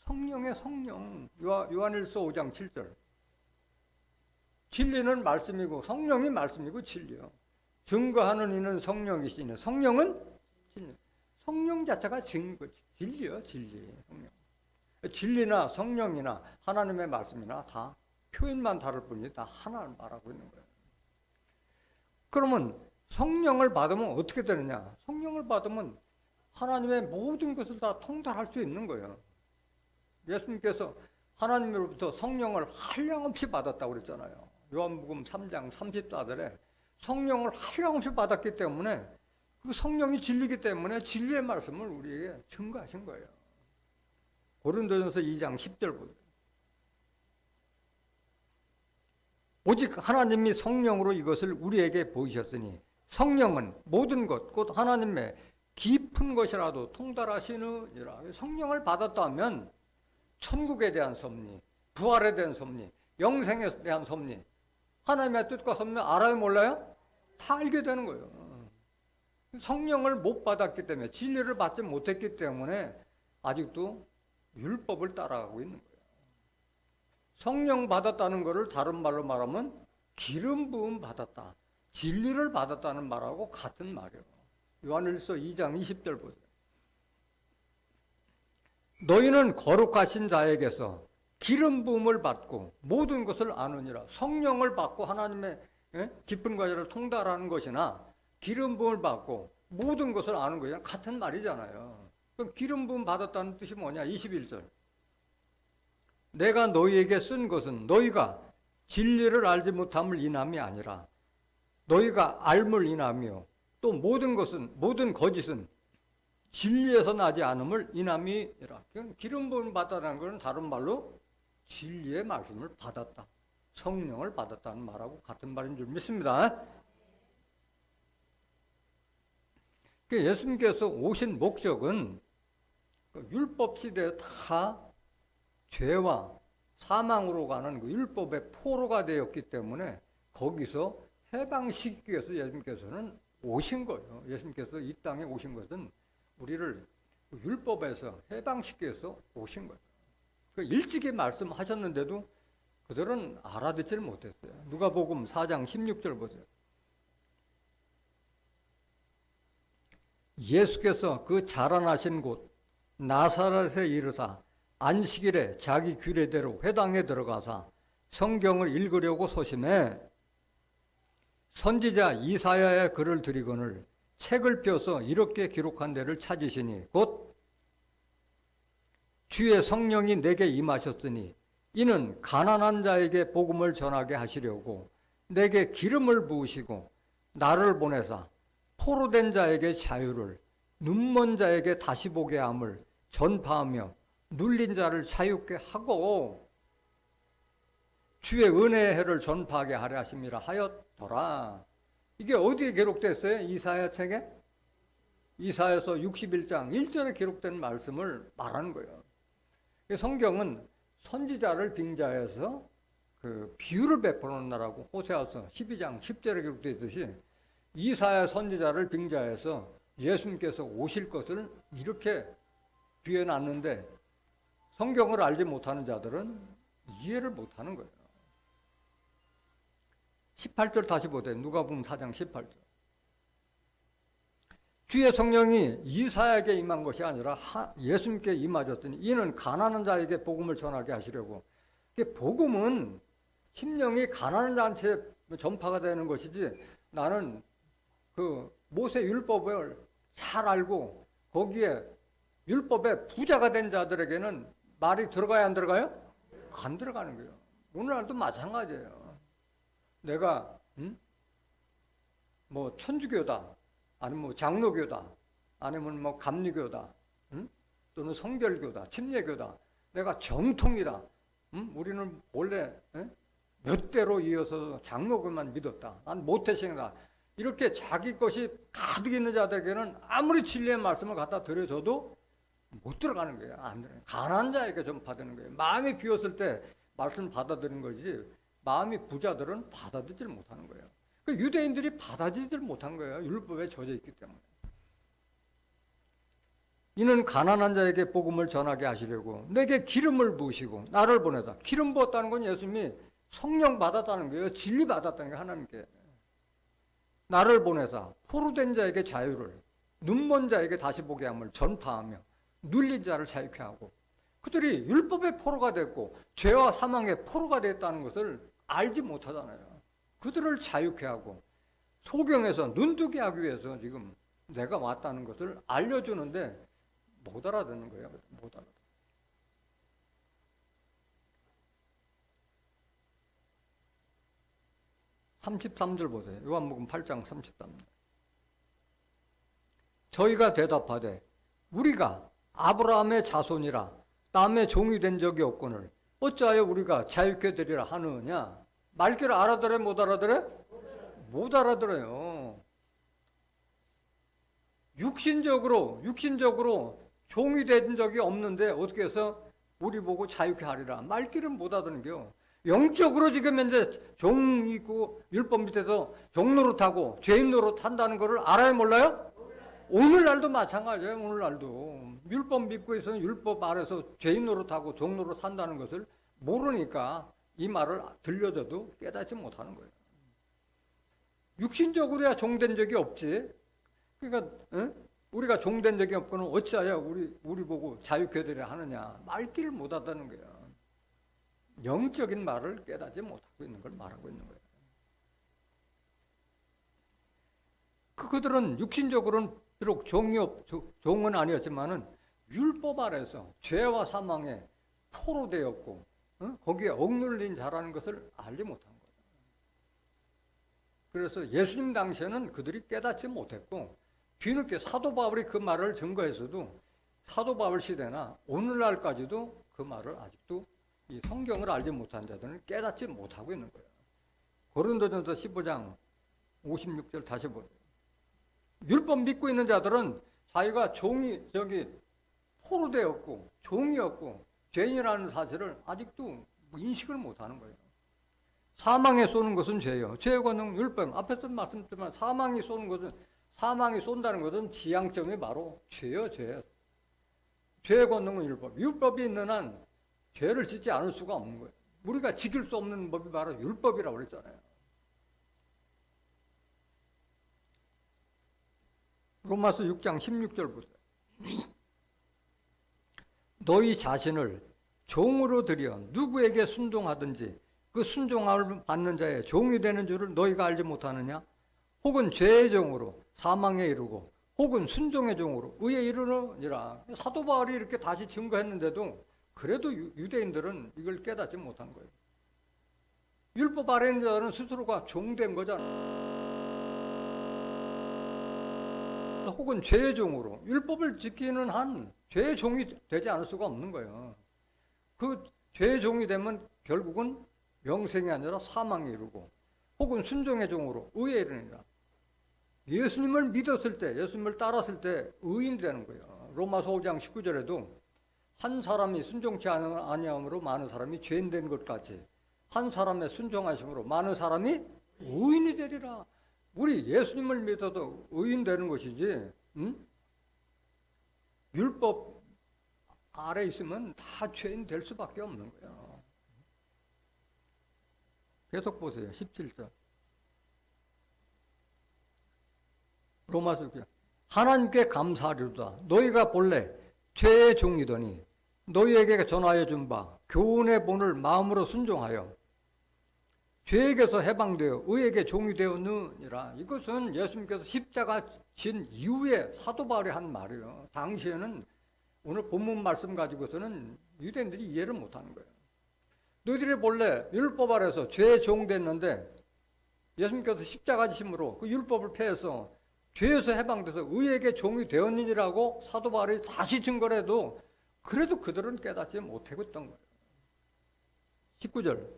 성령의 성령. 요한일서 5장 7절. 진리는 말씀이고 성령이 말씀이고 진리요. 증거하는 이는 성령이시니 성령은 진리. 성령 자체가 진리요, 진리. 성령. 진리나 성령이나 하나님의 말씀이나 다 표현만 다를 뿐이지 다 하나를 말하고 있는 거예요. 그러면 성령을 받으면 어떻게 되느냐? 성령을 받으면 하나님의 모든 것을 다 통달할 수 있는 거예요. 예수님께서 하나님으로부터 성령을 한량없이 받았다고 그랬잖아요. 요한복음 3장 34절에 성령을 한량없이 받았기 때문에 그 성령이 진리이기 때문에 진리의 말씀을 우리에게 증거하신 거예요. 고린도전서 2장 10절 보세요. 오직 하나님이 성령으로 이것을 우리에게 보이셨으니 성령은 모든 것, 곧 하나님의 깊은 것이라도 통달하시느니라. 성령을 받았다면 천국에 대한 섭리, 부활에 대한 섭리, 영생에 대한 섭리, 하나님의 뜻과 섭리 알아요 몰라요? 다 알게 되는 거예요. 성령을 못 받았기 때문에 진리를 받지 못했기 때문에 아직도 율법을 따라가고 있는 거예요. 성령 받았다는 것을 다른 말로 말하면 기름 부음 받았다. 진리를 받았다는 말하고 같은 말이에요. 요한일서 2장 20절 보세요. 너희는 거룩하신 자에게서 기름 부음을 받고 모든 것을 아느니라. 성령을 받고 하나님의 깊은 것을 통달하는 것이나 기름 부음을 받고 모든 것을 아는 것이랑 같은 말이잖아요. 그럼 기름 부음 받았다는 뜻이 뭐냐? 21절. 내가 너희에게 쓴 것은 너희가 진리를 알지 못함을 인함이 아니라 너희가 알물 인함이요 또 모든 거짓은 진리에서 나지 않음을 인함이라. 기름 부음 받았다는 것은 다른 말로 진리의 말씀을 받았다. 성령을 받았다는 말하고 같은 말인 줄 믿습니다. 예수님께서 오신 목적은 율법 시대에 다 죄와 사망으로 가는 그 율법의 포로가 되었기 때문에 거기서 해방시키기 위해서 예수님께서는 오신 거예요. 예수님께서 이 땅에 오신 것은 우리를 율법에서 해방시키기 위해서 오신 거예요. 일찍이 말씀하셨는데도 그들은 알아듣지를 못했어요. 누가복음 4장 16절 보세요. 예수께서 그 자라나신 곳 나사렛에 이르사 안식일에 자기 규례대로 회당에 들어가사 성경을 읽으려고 소심해 선지자 이사야의 글을 들이거늘 책을 펴서 이렇게 기록한 데를 찾으시니 곧 주의 성령이 내게 임하셨으니 이는 가난한 자에게 복음을 전하게 하시려고 내게 기름을 부으시고 나를 보내사 포로된 자에게 자유를 눈먼 자에게 다시 보게 함을 전파하며 눌린 자를 자유케 하고 주의 은혜의 해를 전파하게 하려 하심이라 하였더라. 이게 어디에 기록됐어요? 이사야 책에? 이사야서 61장 1절에 기록된 말씀을 말하는 거예요. 성경은 선지자를 빙자해서 그 비유를 베풀었나라고 호세아서 12장 10절에 기록되어 있듯이 이사야 선지자를 빙자해서 예수님께서 오실 것을 이렇게 비유해 놨는데 성경을 알지 못하는 자들은 이해를 못하는 거예요. 18절 다시 보세요. 누가복음 4장 18절. 주의 성령이 이사야에게 임한 것이 아니라 예수님께 임하셨더니 이는 가난한 자에게 복음을 전하게 하시려고. 복음은 심령이 가난한 자한테 전파가 되는 것이지, 나는 그 모세 율법을 잘 알고 거기에 율법에 부자가 된 자들에게는 말이 들어가야 안 들어가요? 안 들어가는 거예요. 오늘날도 마찬가지예요. 내가 뭐 천주교다, 아니면 뭐 장로교다, 아니면 뭐 감리교다, 또는 성결교다, 침례교다, 내가 정통이다. 우리는 원래 몇 대로 이어서 장로교만 믿었다. 난 모태신이다. 이렇게 자기 것이 가득 있는 자들에게는 아무리 진리의 말씀을 갖다 드려줘도 못 들어가는 거예요. 안 들어가요. 가난한 자에게 전파되는 거예요. 마음이 비었을 때 말씀 받아들이는 거지, 마음이 부자들은 받아들이지 못하는 거예요. 그 유대인들이 받아들이지 못한 거예요. 율법에 젖어 있기 때문에. 이는 가난한 자에게 복음을 전하게 하시려고 내게 기름을 부으시고 나를 보내다. 기름 부었다는 건 예수님이 성령 받았다는 거예요. 진리 받았다는 게 하나님께. 나를 보내사 포로된 자에게 자유를, 눈먼 자에게 다시 보게 함을 전파하며 눌린 자를 자유케 하고. 그들이 율법의 포로가 됐고 죄와 사망의 포로가 됐다는 것을 알지 못하잖아요. 그들을 자유케 하고 소경에서 눈뜨게 하기 위해서 지금 내가 왔다는 것을 알려주는데 못 알아듣는 거예요. 못 알아듣는. 33절 보세요. 요한복음 8장 33절. 저희가 대답하되 우리가 아브라함의 자손이라 남의 종이 된 적이 없거늘 어찌하여 우리가 자유케 되리라 하느냐. 말귀를 알아들어요? 못 알아들어요? 못 알아들어요. 육신적으로 종이 된 적이 없는데 어떻게 해서 우리 보고 자유케 하리라. 말귀를 못 알아듣는 게요. 영적으로 지금 현재 종이 있고 율법 밑에서 종노릇하고 죄인 노릇한다는 것을 알아요, 몰라요? 오늘날도 마찬가지예요. 오늘날도 율법 믿고 있으면 율법 아래서 죄인 노릇하고 종 노릇한다는 것을 모르니까 이 말을 들려줘도 깨닫지 못하는 거예요. 육신적으로야 종된 적이 없지. 그러니까 우리가 종된 적이 없고는 어찌하여 우리 보고 자유케 되려 하느냐. 말귀를 못 알아듣는 거예요. 영적인 말을 깨닫지 못하고 있는 걸 말하고 있는 거예요. 그들은 육신적으로는 비록 종은 아니었지만은 율법 아래서 죄와 사망에 포로되었고 거기에 억눌린 자라는 것을 알지 못한 거예요. 그래서 예수님 당시에는 그들이 깨닫지 못했고 뒤늦게 사도 바울이 그 말을 증거했어도 사도 바울 시대나 오늘날까지도 그 말을 아직도 이 성경을 알지 못한 자들은 깨닫지 못하고 있는 거예요. 고린도전서 15장 56절 다시 보세요. 율법 믿고 있는 자들은 자기가 포로되었고 종이었고 죄인이라는 사실을 아직도 인식을 못하는 거예요. 사망에 쏘는 것은 죄예요. 죄의 권능 율법 앞에서 말씀드렸지만 사망이 쏜다는 것은 지향점이 바로 죄예요. 죄의 권능은 율법. 율법이 있는 한 죄를 짓지 않을 수가 없는 거예요. 우리가 지킬 수 없는 법이 바로 율법이라고 그랬잖아요. 로마서 6장 16절 보세요. 너희 자신을 종으로 들여 누구에게 순종하든지 그 순종함을 받는 자의 종이 되는 줄을 너희가 알지 못하느냐? 혹은 죄의 종으로 사망에 이르고 혹은 순종의 종으로 의에 이르느니라. 사도 바울이 이렇게 다시 증거했는데도 그래도 유대인들은 이걸 깨닫지 못한 거예요. 율법 아래 있는 자들은 스스로가 종된 거잖아요. 혹은 죄의 종으로 율법을 지키는 한 죄의 종이 되지 않을 수가 없는 거예요. 그 죄의 종이 되면 결국은 영생이 아니라 사망에 이르고 혹은 순종의 종으로 의에 이르니라. 예수님을 믿었을 때, 예수님을 따랐을 때 의인이 되는 거예요. 로마서 5장 19절에도 한 사람이 순종치 아니함으로 많은 사람이 죄인 된 것 같이 한 사람의 순종하심으로 많은 사람이 의인이 되리라. 우리 예수님을 믿어도 의인 되는 것이지, 응? 율법 아래 있으면 다 죄인 될 수밖에 없는 거예요. 계속 보세요. 17절. 로마서 하나님께 감사하리로다. 너희가 본래 죄의 종이더니 너희에게 전하여 준 바 교훈의 본을 마음으로 순종하여 죄에게서 해방되어 의에게 종이 되었느니라. 이것은 예수님께서 십자가 진 이후에 사도 바울이 한 말이에요. 당시에는 오늘 본문 말씀 가지고서는 유대인들이 이해를 못하는 거예요. 너희들이 본래 율법 아래서 죄의 종 됐는데 예수님께서 십자가 지심으로 그 율법을 폐해서 죄에서 해방돼서 의에게 종이 되었느니라고 사도 바울이 다시 증거를 해도 그래도 그들은 깨닫지 못하고 있던 거예요. 19절.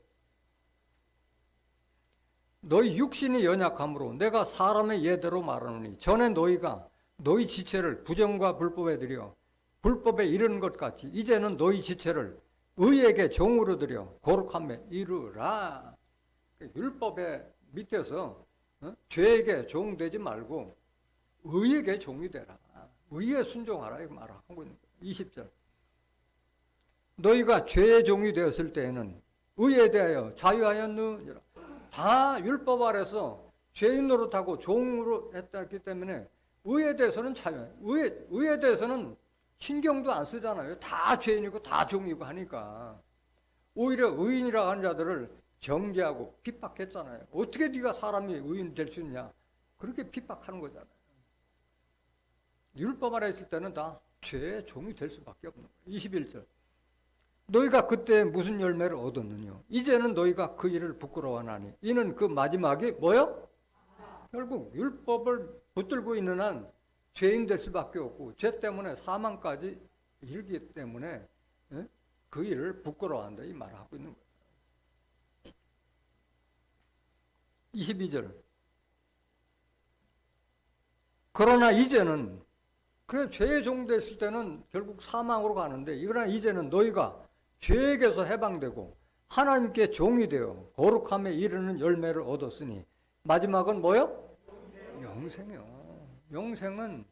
너희 육신이 연약함으로 내가 사람의 예대로 말하노니 전에 너희가 너희 지체를 부정과 불법에 드려 불법에 이르는 것 같이 이제는 너희 지체를 의에게 종으로 드려 거룩함에 이르라. 율법의 밑에서 죄에게 종되지 말고 의에게 종이 되라. 의에 순종하라 이렇게 말하고 있는 거예요. 20절. 너희가 죄의 종이 되었을 때에는 의에 대하여 자유하였느니라. 다 율법 아래서 죄인 노릇하고 종으로 했기 때문에 의에 대해서는 자유해요. 의에 대해서는 신경도 안 쓰잖아요. 다 죄인이고 다 종이고 하니까. 오히려 의인이라고 하는 자들을 정죄하고 핍박했잖아요. 어떻게 네가 사람이 의인 될 수 있냐. 그렇게 핍박하는 거잖아요. 율법 아래 있을 때는 다 죄의 종이 될 수밖에 없는 거예요. 21절. 너희가 그때 무슨 열매를 얻었느냐. 이제는 너희가 그 일을 부끄러워하나니 이는 그 마지막이 뭐요? 결국 율법을 붙들고 있는 한 죄인 될 수밖에 없고 죄 때문에 사망까지 이르기 때문에 그 일을 부끄러워한다 이 말을 하고 있는 거예요. 22절. 그러나 이제는 그 죄의 종 됐을 때는 결국 사망으로 가는데 그러나 이제는 너희가 죄에게서 해방되고 하나님께 종이 되어 거룩함에 이르는 열매를 얻었으니 마지막은 뭐요? 영생이요. 영생은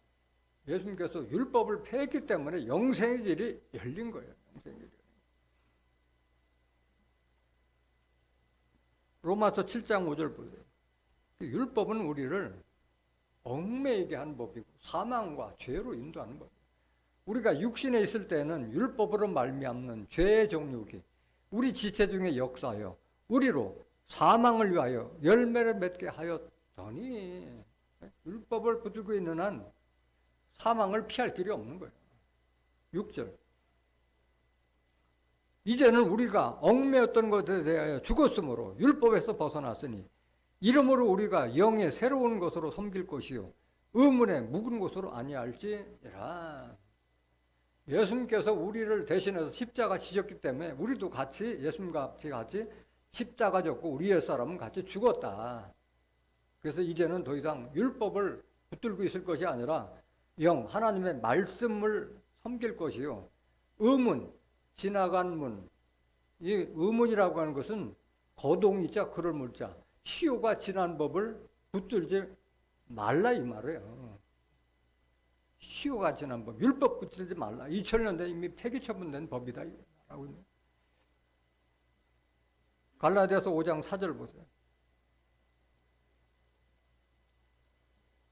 예수님께서 율법을 폐했기 때문에 영생의 길이 열린 거예요. 영생의 길이. 로마서 7장 5절 보세요. 율법은 우리를 얽매이게 하는 법이고 사망과 죄로 인도하는 법. 우리가 육신에 있을 때는 율법으로 말미암는 죄의 정욕이 우리 지체 중에 역사하여 우리로 사망을 위하여 열매를 맺게 하였더니 율법을 붙들고 있는 한 사망을 피할 길이 없는 거예요. 6절. 이제는 우리가 얽매였던 것에 대하여 죽었으므로 율법에서 벗어났으니 이러므로 우리가 영의 새로운 것으로 섬길 것이요 의문의 묵은 것으로 아니할지니라. 예수님께서 우리를 대신해서 십자가 지셨기 때문에 우리도 같이 예수님과 같이 십자가 졌고 우리 옛사람은 같이 죽었다. 그래서 이제는 더 이상 율법을 붙들고 있을 것이 아니라 영 하나님의 말씀을 섬길 것이요 의문, 지나간 문. 이 의문이라고 하는 것은 거동이자 그럴 물자 시효가 지난 법을 붙들지 말라 이 말이에요. 시효가 지난 법, 율법 붙들지 말라. 2000년대 이미 폐기 처분된 법이다. 라고 갈라디아서 5장 4절 보세요.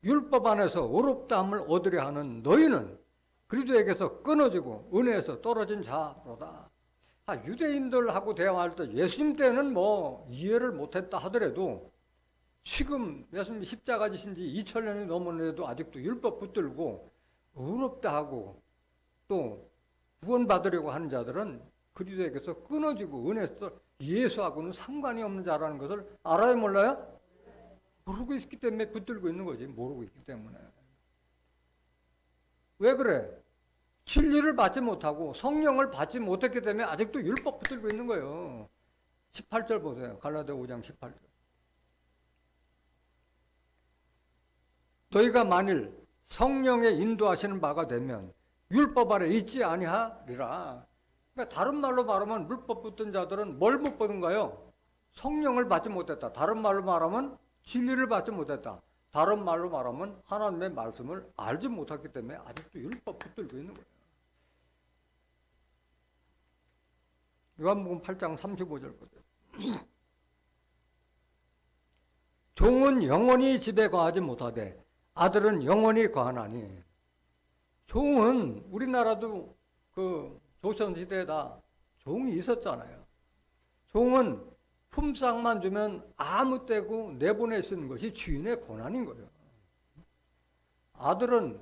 율법 안에서 의롭다함을 얻으려 하는 너희는 그리스도에게서 끊어지고 은혜에서 떨어진 자로다. 유대인들하고 대화할 때 예수님 때는 뭐 이해를 못했다 하더라도 지금 예수님 십자가 지신 지 2000년이 넘었는데도 아직도 율법 붙들고 의롭다 하고 또 구원받으려고 하는 자들은 그리스도에게서 끊어지고 은혜에서 예수하고는 상관이 없는 자라는 것을 알아요 몰라요? 모르고 있기 때문에 붙들고 있는 거지. 모르고 있기 때문에. 왜 그래? 진리를 받지 못하고 성령을 받지 못했기 때문에 아직도 율법 붙들고 있는 거예요. 18절 보세요. 갈라디아 5장 18절. 너희가 만일 성령의 인도하시는 바가 되면 율법 아래 있지 아니하리라. 그러니까 다른 말로 말하면 율법 붙든 자들은 뭘 못 받은가요? 성령을 받지 못했다. 다른 말로 말하면 진리를 받지 못했다. 다른 말로 말하면 하나님의 말씀을 알지 못했기 때문에 아직도 율법 붙들고 있는 거예요. 요한복음 8장 35절 보세요. 종은 영원히 집에 거하지 못하되 아들은 영원히 거하나니. 종은 우리나라도 그 조선시대에 다 종이 있었잖아요. 종은 품삯만 주면 아무 때고 내보낼 수 있는 것이 주인의 권한인 거예요. 아들은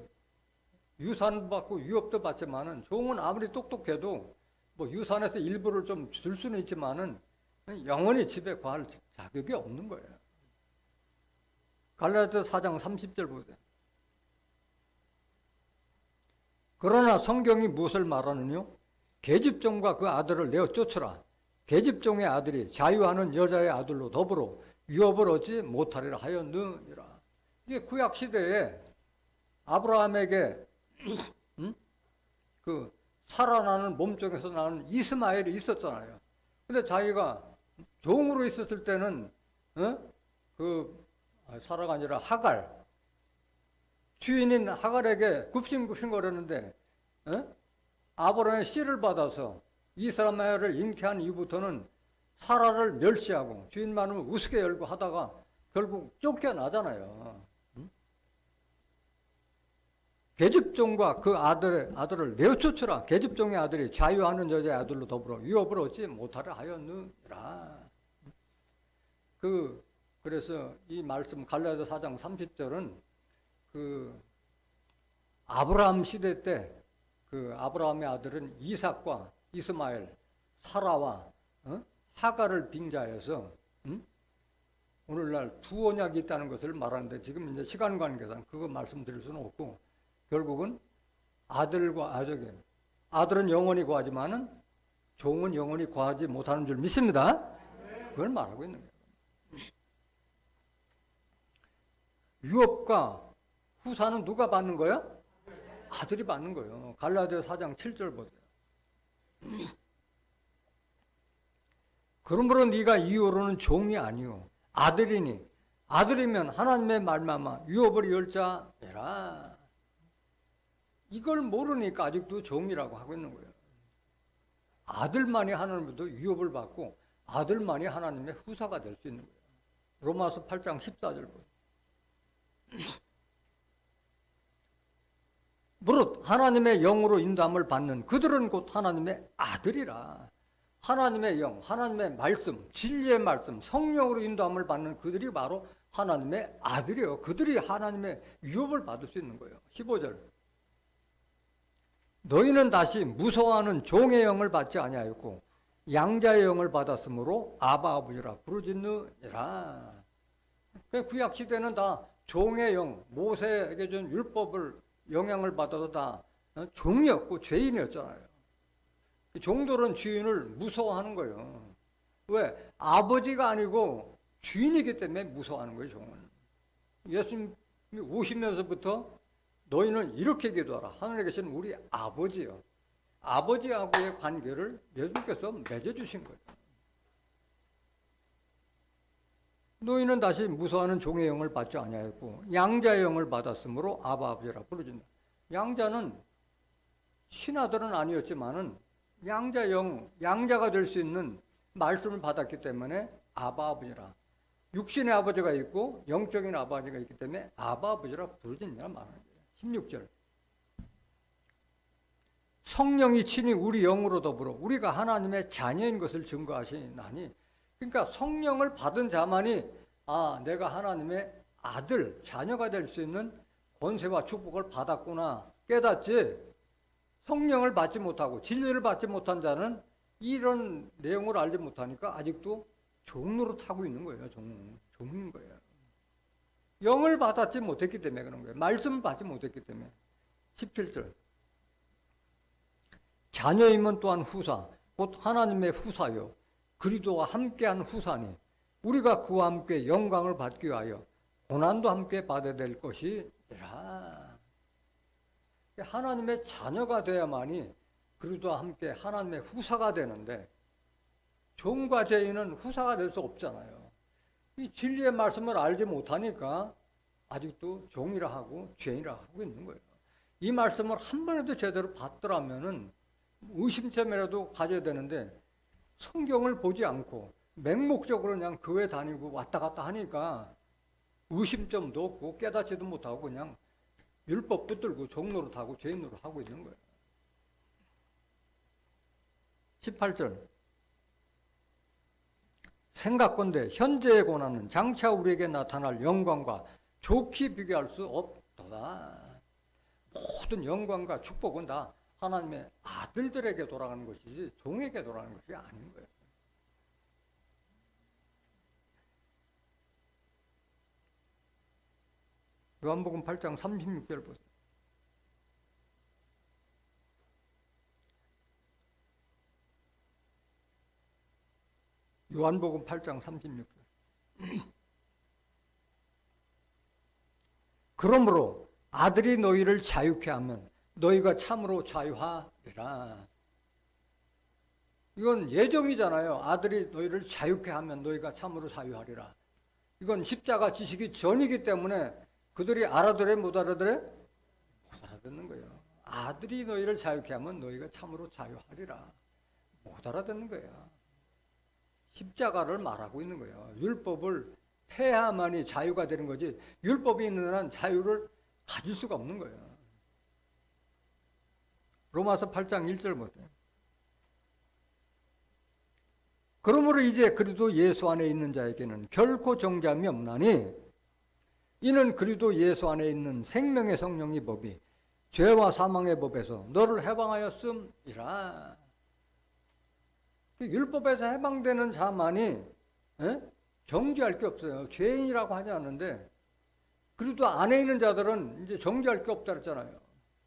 유산도 받고 유업도 받지만은 종은 아무리 똑똑해도 뭐 유산에서 일부를 좀 줄 수는 있지만은 영원히 집에 거할 자격이 없는 거예요. 갈라디아서 4장 30절 보세요. 그러나 성경이 무엇을 말하느냐? 계집종과 그 아들을 내어 쫓으라. 계집종의 아들이 자유하는 여자의 아들로 더불어 유업을 얻지 못하리라 하였느니라. 이게 구약 시대에 아브라함에게 그 살아나는 몸속에서 나는 이스마엘이 있었잖아요. 근데 자기가 종으로 있었을 때는 사라가 아니라 하갈, 주인인 하갈에게 굽신굽신거렸는데 아브라함의 씨를 받아서 이스마엘을 잉태한 이후부터는 사라를 멸시하고 주인 많으면 우습게 열고 하다가 결국 쫓겨나잖아요. 계집종과 그 아들을 내어쫓으라. 계집종의 아들이 자유하는 여자의 아들로 더불어 유업을 얻지 못하려 하였느니라. 그래서 이 말씀 갈라디아 4장 30절은 그 아브라함 시대 때 그 아브라함의 아들은 이삭과 이스마엘, 사라와 하갈을 빙자해서 오늘날 두 언약이 있다는 것을 말하는데 지금 이제 시간 관계상 그거 말씀드릴 수는 없고 결국은 아들은 영원히 구하지만은 종은 영원히 구하지 못하는 줄 믿습니다. 그걸 말하고 있는 거예요. 유업과 후사는 누가 받는 거야? 아들이 받는 거예요. 갈라디아 4장 7절 보세요. 그러므로 네가 이후로는 종이 아니요 아들이니 아들이면 하나님의 말미암아 유업을 이을 자니라. 이걸 모르니까 아직도 종이라고 하고 있는 거예요. 아들만이 하나님부터 유업을 받고 아들만이 하나님의 후사가 될 수 있는 거예요. 로마서 8장 14절 보세요. 무릇 하나님의 영으로 인도함을 받는 그들은 곧 하나님의 아들이라. 하나님의 영, 하나님의 말씀, 진리의 말씀, 성령으로 인도함을 받는 그들이 바로 하나님의 아들이에요. 그들이 하나님의 유업을 받을 수 있는 거예요. 15절. 너희는 다시 무서워하는 종의 영을 받지 아니하였고 양자의 영을 받았으므로 아바 아버지라 부르짖느니라. 구약 시대는 다 종의 영, 모세에게 준 율법을 영향을 받아서 다 종이었고 죄인이었잖아요. 종들은 주인을 무서워하는 거예요. 왜? 아버지가 아니고 주인이기 때문에 무서워하는 거예요, 종은. 예수님이 오시면서부터 너희는 이렇게 기도하라. 하늘에 계신 우리 아버지요. 아버지하고의 관계를 예수님께서 맺어주신 거예요. 너희는 다시 무서워하는 종의 영을 받지 아니하였고 양자의 영을 받았으므로 아바 아버지라 부르진다. 양자는 신하들은 아니었지만은 양자의 영, 양자가 될 수 있는 말씀을 받았기 때문에 아바 아버지라. 육신의 아버지가 있고 영적인 아버지가 있기 때문에 아바 아버지라 부르짖느라 말하는 거예요. 16절. 성령이 친히 우리 영으로 더불어 우리가 하나님의 자녀인 것을 증거하시나니. 그러니까 성령을 받은 자만이 내가 하나님의 아들, 자녀가 될 수 있는 권세와 축복을 받았구나 깨닫지. 성령을 받지 못하고 진리를 받지 못한 자는 이런 내용을 알지 못하니까 아직도 종으로 타고 있는 거예요. 종인 거예요. 영을 받았지 못했기 때문에 그런 거예요. 말씀을 받지 못했기 때문에. 17절. 자녀이면 또한 후사, 곧 하나님의 후사요 그리스도와 함께한 후사니 우리가 그와 함께 영광을 받기 위하여 고난도 함께 받아야 될 것이라. 하나님의 자녀가 되어야만이 그리스도와 함께 하나님의 후사가 되는데 종과 죄인은 후사가 될 수 없잖아요. 이 진리의 말씀을 알지 못하니까 아직도 종이라 하고 죄인이라 하고 있는 거예요. 이 말씀을 한 번에도 제대로 받더라면은 의심점이라도 가져야 되는데 성경을 보지 않고 맹목적으로 그냥 교회 다니고 왔다 갔다 하니까 의심점도 없고 깨닫지도 못하고 그냥 율법 붙들고 종노릇 하고 죄인 노릇 하고 있는 거예요. 18절 생각건대 현재의 고난은 장차 우리에게 나타날 영광과 좋게 비교할 수 없도다. 모든 영광과 축복은 다 하나님의 아들들에게 돌아가는 것이지 종에게 돌아가는 것이 아닌 거예요. 요한복음 8장 36절 보세요. 요한복음 8장 36절. 그러므로 아들이 너희를 자유케 하면 너희가 참으로 자유하리라. 이건 예정이잖아요. 아들이 너희를 자유케 하면 너희가 참으로 자유하리라. 이건 십자가 지시기 전이기 때문에 그들이 알아들어 못 알아들어? 못 알아듣는 거예요. 아들이 너희를 자유케 하면 너희가 참으로 자유하리라. 못 알아듣는 거예요. 십자가를 말하고 있는 거예요. 율법을 폐하만이 자유가 되는 거지 율법이 있는 한은 자유를 가질 수가 없는 거예요. 로마서 8장 1절 보세요. 그러므로 이제 그리스도 예수 안에 있는 자에게는 결코 정죄함이 없나니 이는 그리스도 예수 안에 있는 생명의 성령의 법이 죄와 사망의 법에서 너를 해방하였음이라. 율법에서 해방되는 자만이 정죄할 게 없어요. 죄인이라고 하지 않는데 그리스도 안에 있는 자들은 이제 정죄할 게 없다 그랬잖아요.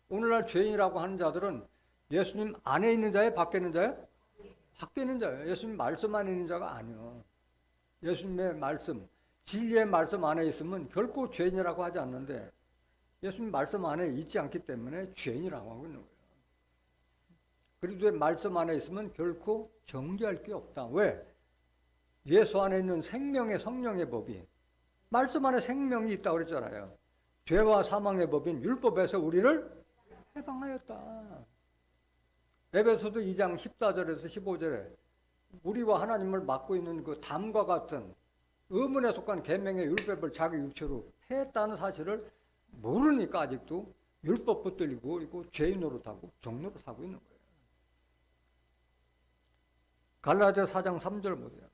오늘날 죄인이라고 하는 자들은 예수님 안에 있는 자예요? 밖에 있는 자예요? 밖에 있는 자예요. 예수님 말씀 안에 있는 자가 아니에요. 예수님의 말씀, 진리의 말씀 안에 있으면 결코 죄인이라고 하지 않는데 예수님 말씀 안에 있지 않기 때문에 죄인이라고 하고 있는 거예요. 그리스도의 말씀 안에 있으면 결코 정죄할 게 없다. 왜? 예수 안에 있는 생명의 성령의 법이 말씀 안에 생명이 있다고 그랬잖아요. 죄와 사망의 법인 율법에서 우리를 해방하였다. 에베소서 2장 14절에서 15절에 우리와 하나님을 맡고 있는 그 담과 같은 의문에 속한 계명의 율법을 자기 육체로 했다는 사실을 모르니까 아직도 율법 붙들리고 그리고 죄인 노릇하고 종 노릇하고 있는 거예요. 갈라디아 4장 3절 보세요.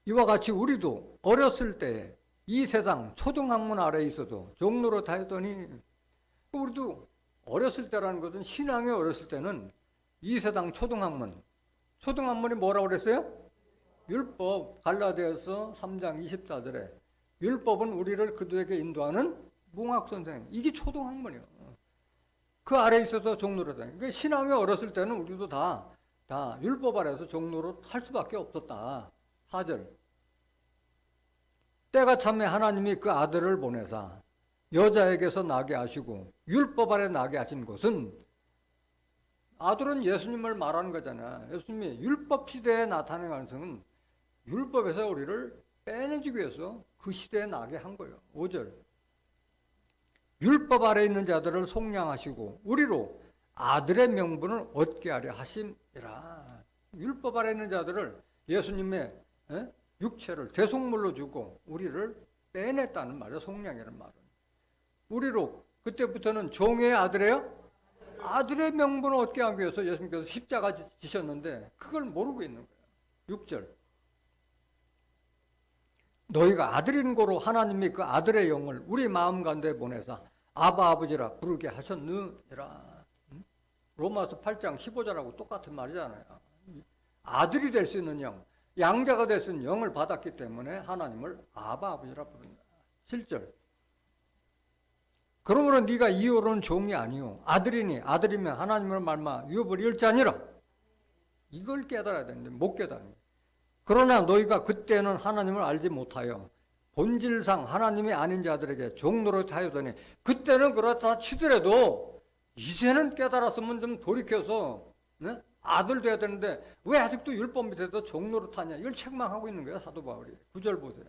이와 같이 우리도 어렸을 때 이 세상 초등학문 아래에 있어도 종 노릇하였더니 우리도 어렸을 때라는 것은 신앙에 어렸을 때는 이 세상 초등학문이 뭐라고 그랬어요? 율법. 갈라디아서 3장 24절에 율법은 우리를 그들에게 인도하는 몽학선생. 이게 초등학문이에요. 그 아래에 있어서 종노릇. 그러니까 신앙에 어렸을 때는 우리도 다 율법 아래에서 종노릇 할 수밖에 없었다. 4절. 때가 참에 하나님이 그 아들을 보내사 여자에게서 나게 하시고 율법 아래 나게 하신 것은 아들은 예수님을 말하는 거잖아요. 예수님이 율법 시대에 나타낸 가능성은 율법에서 우리를 빼내주기 위해서 그 시대에 나게 한 거예요. 5절. 율법 아래 있는 자들을 속량하시고 우리로 아들의 명분을 얻게 하려 하심이라. 율법 아래 있는 자들을 예수님의 육체를 대속물로 주고 우리를 빼냈다는 말이에요. 속량이라는 말은. 우리로 그때부터는 종의 아들이에요? 아들의 명분을 얻게 하기 위해서 예수님께서 십자가 지셨는데 그걸 모르고 있는 거예요. 6절. 너희가 아들인 고로 하나님이 그 아들의 영을 우리 마음 가운데 보내사 아바 아버지라 부르게 하셨느니라. 로마서 8장 15절하고 똑같은 말이잖아요. 아들이 될 수 있는 영, 양자가 될 수 있는 영을 받았기 때문에 하나님을 아바 아버지라 부른다. 7절. 그러므로 네가 이후로는 종이 아니요 아들이니 아들이면 하나님을 말마 유업을 잃자니라. 이걸 깨달아야 되는데 못 깨달은 거예요. 그러나 너희가 그때는 하나님을 알지 못하여 본질상 하나님이 아닌 자들에게 종노릇 하였더니 그때는 그렇다 치더라도 이제는 깨달았으면 좀 돌이켜서 아들 돼야 되는데 왜 아직도 율법 밑에서 종로로 타냐. 이걸 책망하고 있는 거야, 사도 바울이. 9절 보세요.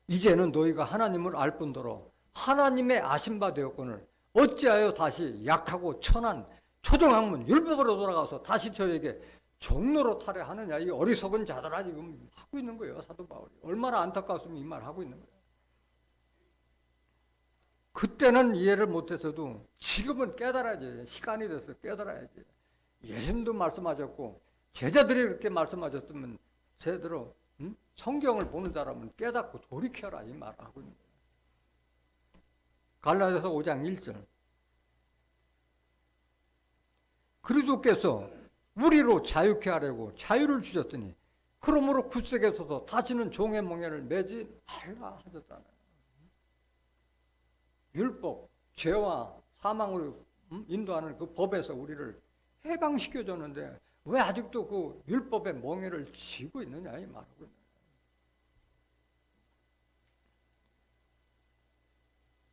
이제는 너희가 하나님을 알 뿐더러 하나님의 아심바 되었거늘 어찌하여 다시 약하고 천한 초등학문 율법으로 돌아가서 다시 저에게 종로로 타려 하느냐. 이 어리석은 자들아 지금 하고 있는 거예요, 사도 바울이. 얼마나 안타까웠으면 이 말 하고 있는 거예요. 그때는 이해를 못했어도 지금은 깨달아야지. 시간이 돼서 깨달아야지. 예수님도 말씀하셨고 제자들이 그렇게 말씀하셨으면 제대로 성경을 보는 사람은 깨닫고 돌이켜라 이 말을 하고 있는 거예요. 갈라디아서 5장 1절. 그리스도께서 우리로 자유케 하려고 자유를 주셨더니 그러므로 굳세게 서서 다시는 종의 멍에를 매지 말라 하셨잖아요. 율법, 죄와 사망으로 인도하는 그 법에서 우리를 해방시켜줬는데 왜 아직도 그 율법의 멍에를 쥐고 있느냐 이 말하고 있는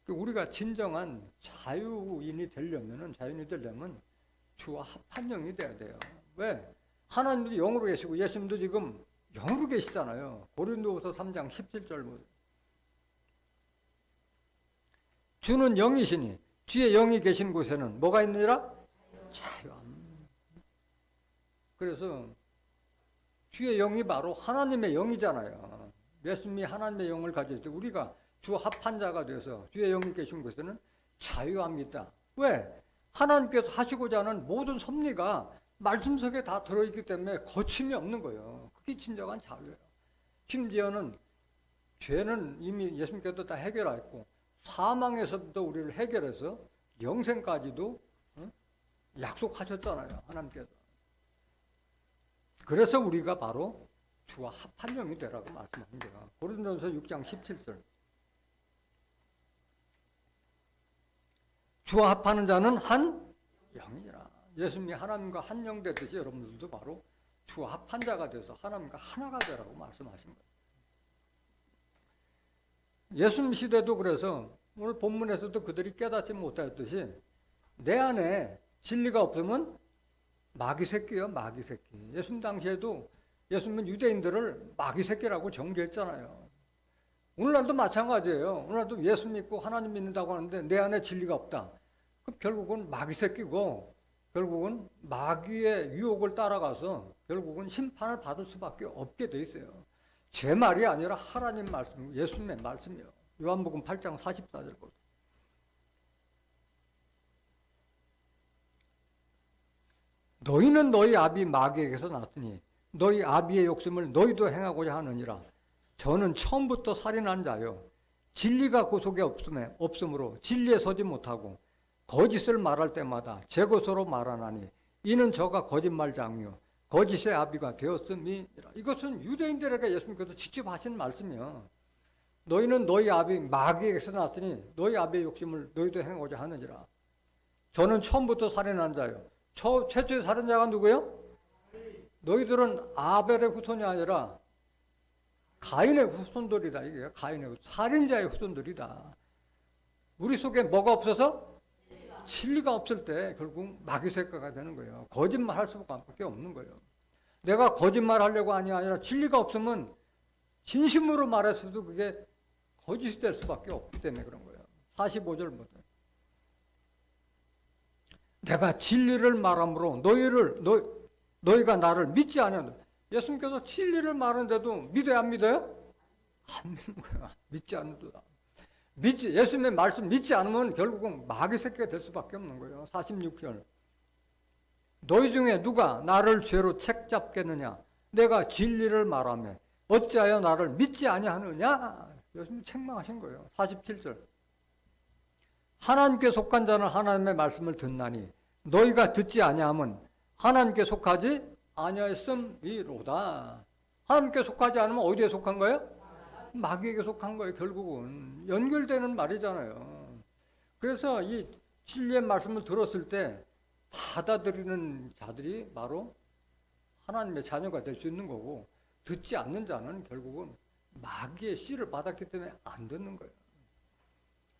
거예요. 우리가 진정한 자유인이 되려면 주와 합한 영이 돼야 돼요. 왜? 하나님도 영으로 계시고 예수님도 지금 영으로 계시잖아요. 고린도후서 3장 17절 보세요. 주는 영이시니 주의 영이 계신 곳에는 뭐가 있느니라? 자유함. 그래서 주의 영이 바로 하나님의 영이잖아요. 예수님이 하나님의 영을 가질 때 우리가 주 합한 자가 돼서 주의 영이 계신 곳에는 자유함이 있다. 왜? 하나님께서 하시고자 하는 모든 섭리가 말씀 속에 다 들어있기 때문에 거침이 없는 거예요. 그게 진정한 자유예요. 심지어는 죄는 이미 예수님께서 다 해결했고 사망에서부터 우리를 해결해서 영생까지도 약속하셨잖아요. 하나님께서. 그래서 우리가 바로 주와 합한 영이 되라고 말씀하신 거예요. 고린도전서 6장 17절. 주와 합하는 자는 한 영이라. 예수님이 하나님과 한 영 되듯이 여러분들도 바로 주와 합한 자가 돼서 하나님과 하나가 되라고 말씀하신 거예요. 예수님 시대도 그래서 오늘 본문에서도 그들이 깨닫지 못하였듯이 내 안에 진리가 없으면 마귀 새끼요, 마귀 새끼. 예수님 당시에도 예수님은 유대인들을 마귀 새끼라고 정죄했잖아요. 오늘날도 마찬가지예요. 오늘날도 예수 믿고 하나님 믿는다고 하는데 내 안에 진리가 없다. 그럼 결국은 마귀 새끼고 결국은 마귀의 유혹을 따라가서 결국은 심판을 받을 수밖에 없게 돼 있어요. 제 말이 아니라 하나님 말씀, 예수님의 말씀이에요. 요한복음 8장 44절 보세요. 너희는 너희 아비 마귀에게서 났으니 너희 아비의 욕심을 너희도 행하고자 하느니라. 저는 처음부터 살인한 자요. 진리가 그 속에 없으므로 진리에 서지 못하고 거짓을 말할 때마다 제 것으로 말하나니 이는 저가 거짓말장이요 거짓의 아비가 되었음이니라. 이것은 유대인들에게 예수님께서 직접 하신 말씀이요. 너희는 너희 아비 마귀에게서 났으니 너희 아비의 욕심을 너희도 행하고자 하느니라. 저는 처음부터 살인한 자요. 최초의 살인자가 누구예요? 너희들은 아벨의 후손이 아니라 가인의 후손들이다. 이게 가인의 살인자의 후손들이다. 우리 속에 뭐가 없어서? 진리가 없을 때 결국 마귀새끼가 되는 거예요. 거짓말 할 수밖에 없는 거예요. 내가 거짓말 하려고 하니 아니라 진리가 없으면 진심으로 말했어도 그게 거짓이 될 수밖에 없기 때문에 그런 거예요. 45절 보세요. 내가 진리를 말함으로 너희가 나를 믿지 않았는데 예수님께서 진리를 말하는데도 믿어요, 안 믿어요? 안 믿는 거야. 믿지 않는다. 예수님의 말씀 믿지 않으면 결국은 마귀 새끼가 될 수밖에 없는 거예요. 46절. 너희 중에 누가 나를 죄로 책잡겠느냐? 내가 진리를 말하며 어찌하여 나를 믿지 아니하느냐? 예수님 책망하신 거예요. 47절. 하나님께 속한 자는 하나님의 말씀을 듣나니 너희가 듣지 아니하면 하나님께 속하지 아니하였음이로다. 하나님께 속하지 않으면 어디에 속한 거예요? 마귀에게 속한 거예요. 결국은 연결되는 말이잖아요. 그래서 이 진리의 말씀을 들었을 때 받아들이는 자들이 바로 하나님의 자녀가 될 수 있는 거고 듣지 않는 자는 결국은 마귀의 씨를 받았기 때문에 안 듣는 거예요.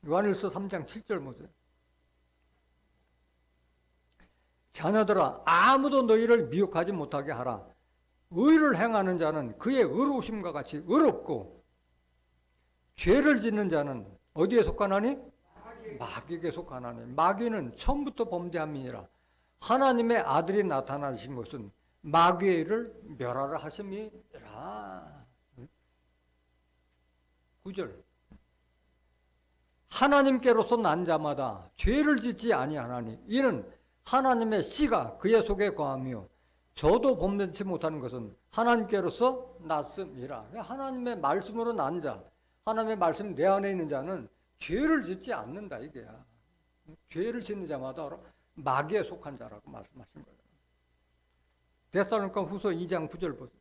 요한일서 3장 7절 보세요. 자녀들아 아무도 너희를 미혹하지 못하게 하라. 의를 행하는 자는 그의 의로우심과 같이 의롭고 죄를 짓는 자는 어디에 속하나니? 마귀에게 속하나니. 마귀는 처음부터 범죄함이니라. 하나님의 아들이 나타나신 것은 마귀의 일을 멸하라 하심이라. 9절. 하나님께로서 난 자마다 죄를 짓지 아니하나니 이는 하나님의 씨가 그의 속에 거하며 저도 범죄치 못하는 것은 하나님께로서 났음이라. 하나님의 말씀으로 난 자, 하나님의 말씀 내 안에 있는 자는 죄를 짓지 않는다 이게야. 죄를 짓는 자마다 마귀에 속한 자라고 말씀하신 거예요. 데살로니가 후서 2장 9절 보세요.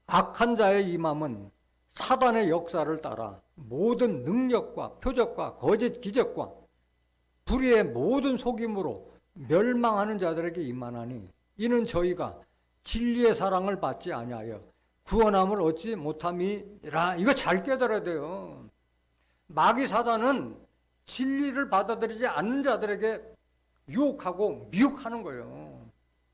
악한 자의 임함은 사단의 역사를 따라 모든 능력과 표적과 거짓 기적과 불의의 모든 속임으로 멸망하는 자들에게 임하나니 이는 저희가 진리의 사랑을 받지 아니하여 구원함을 얻지 못함이라. 이거 잘 깨달아야 돼요. 마귀 사단은 진리를 받아들이지 않는 자들에게 유혹하고 미혹하는 거예요.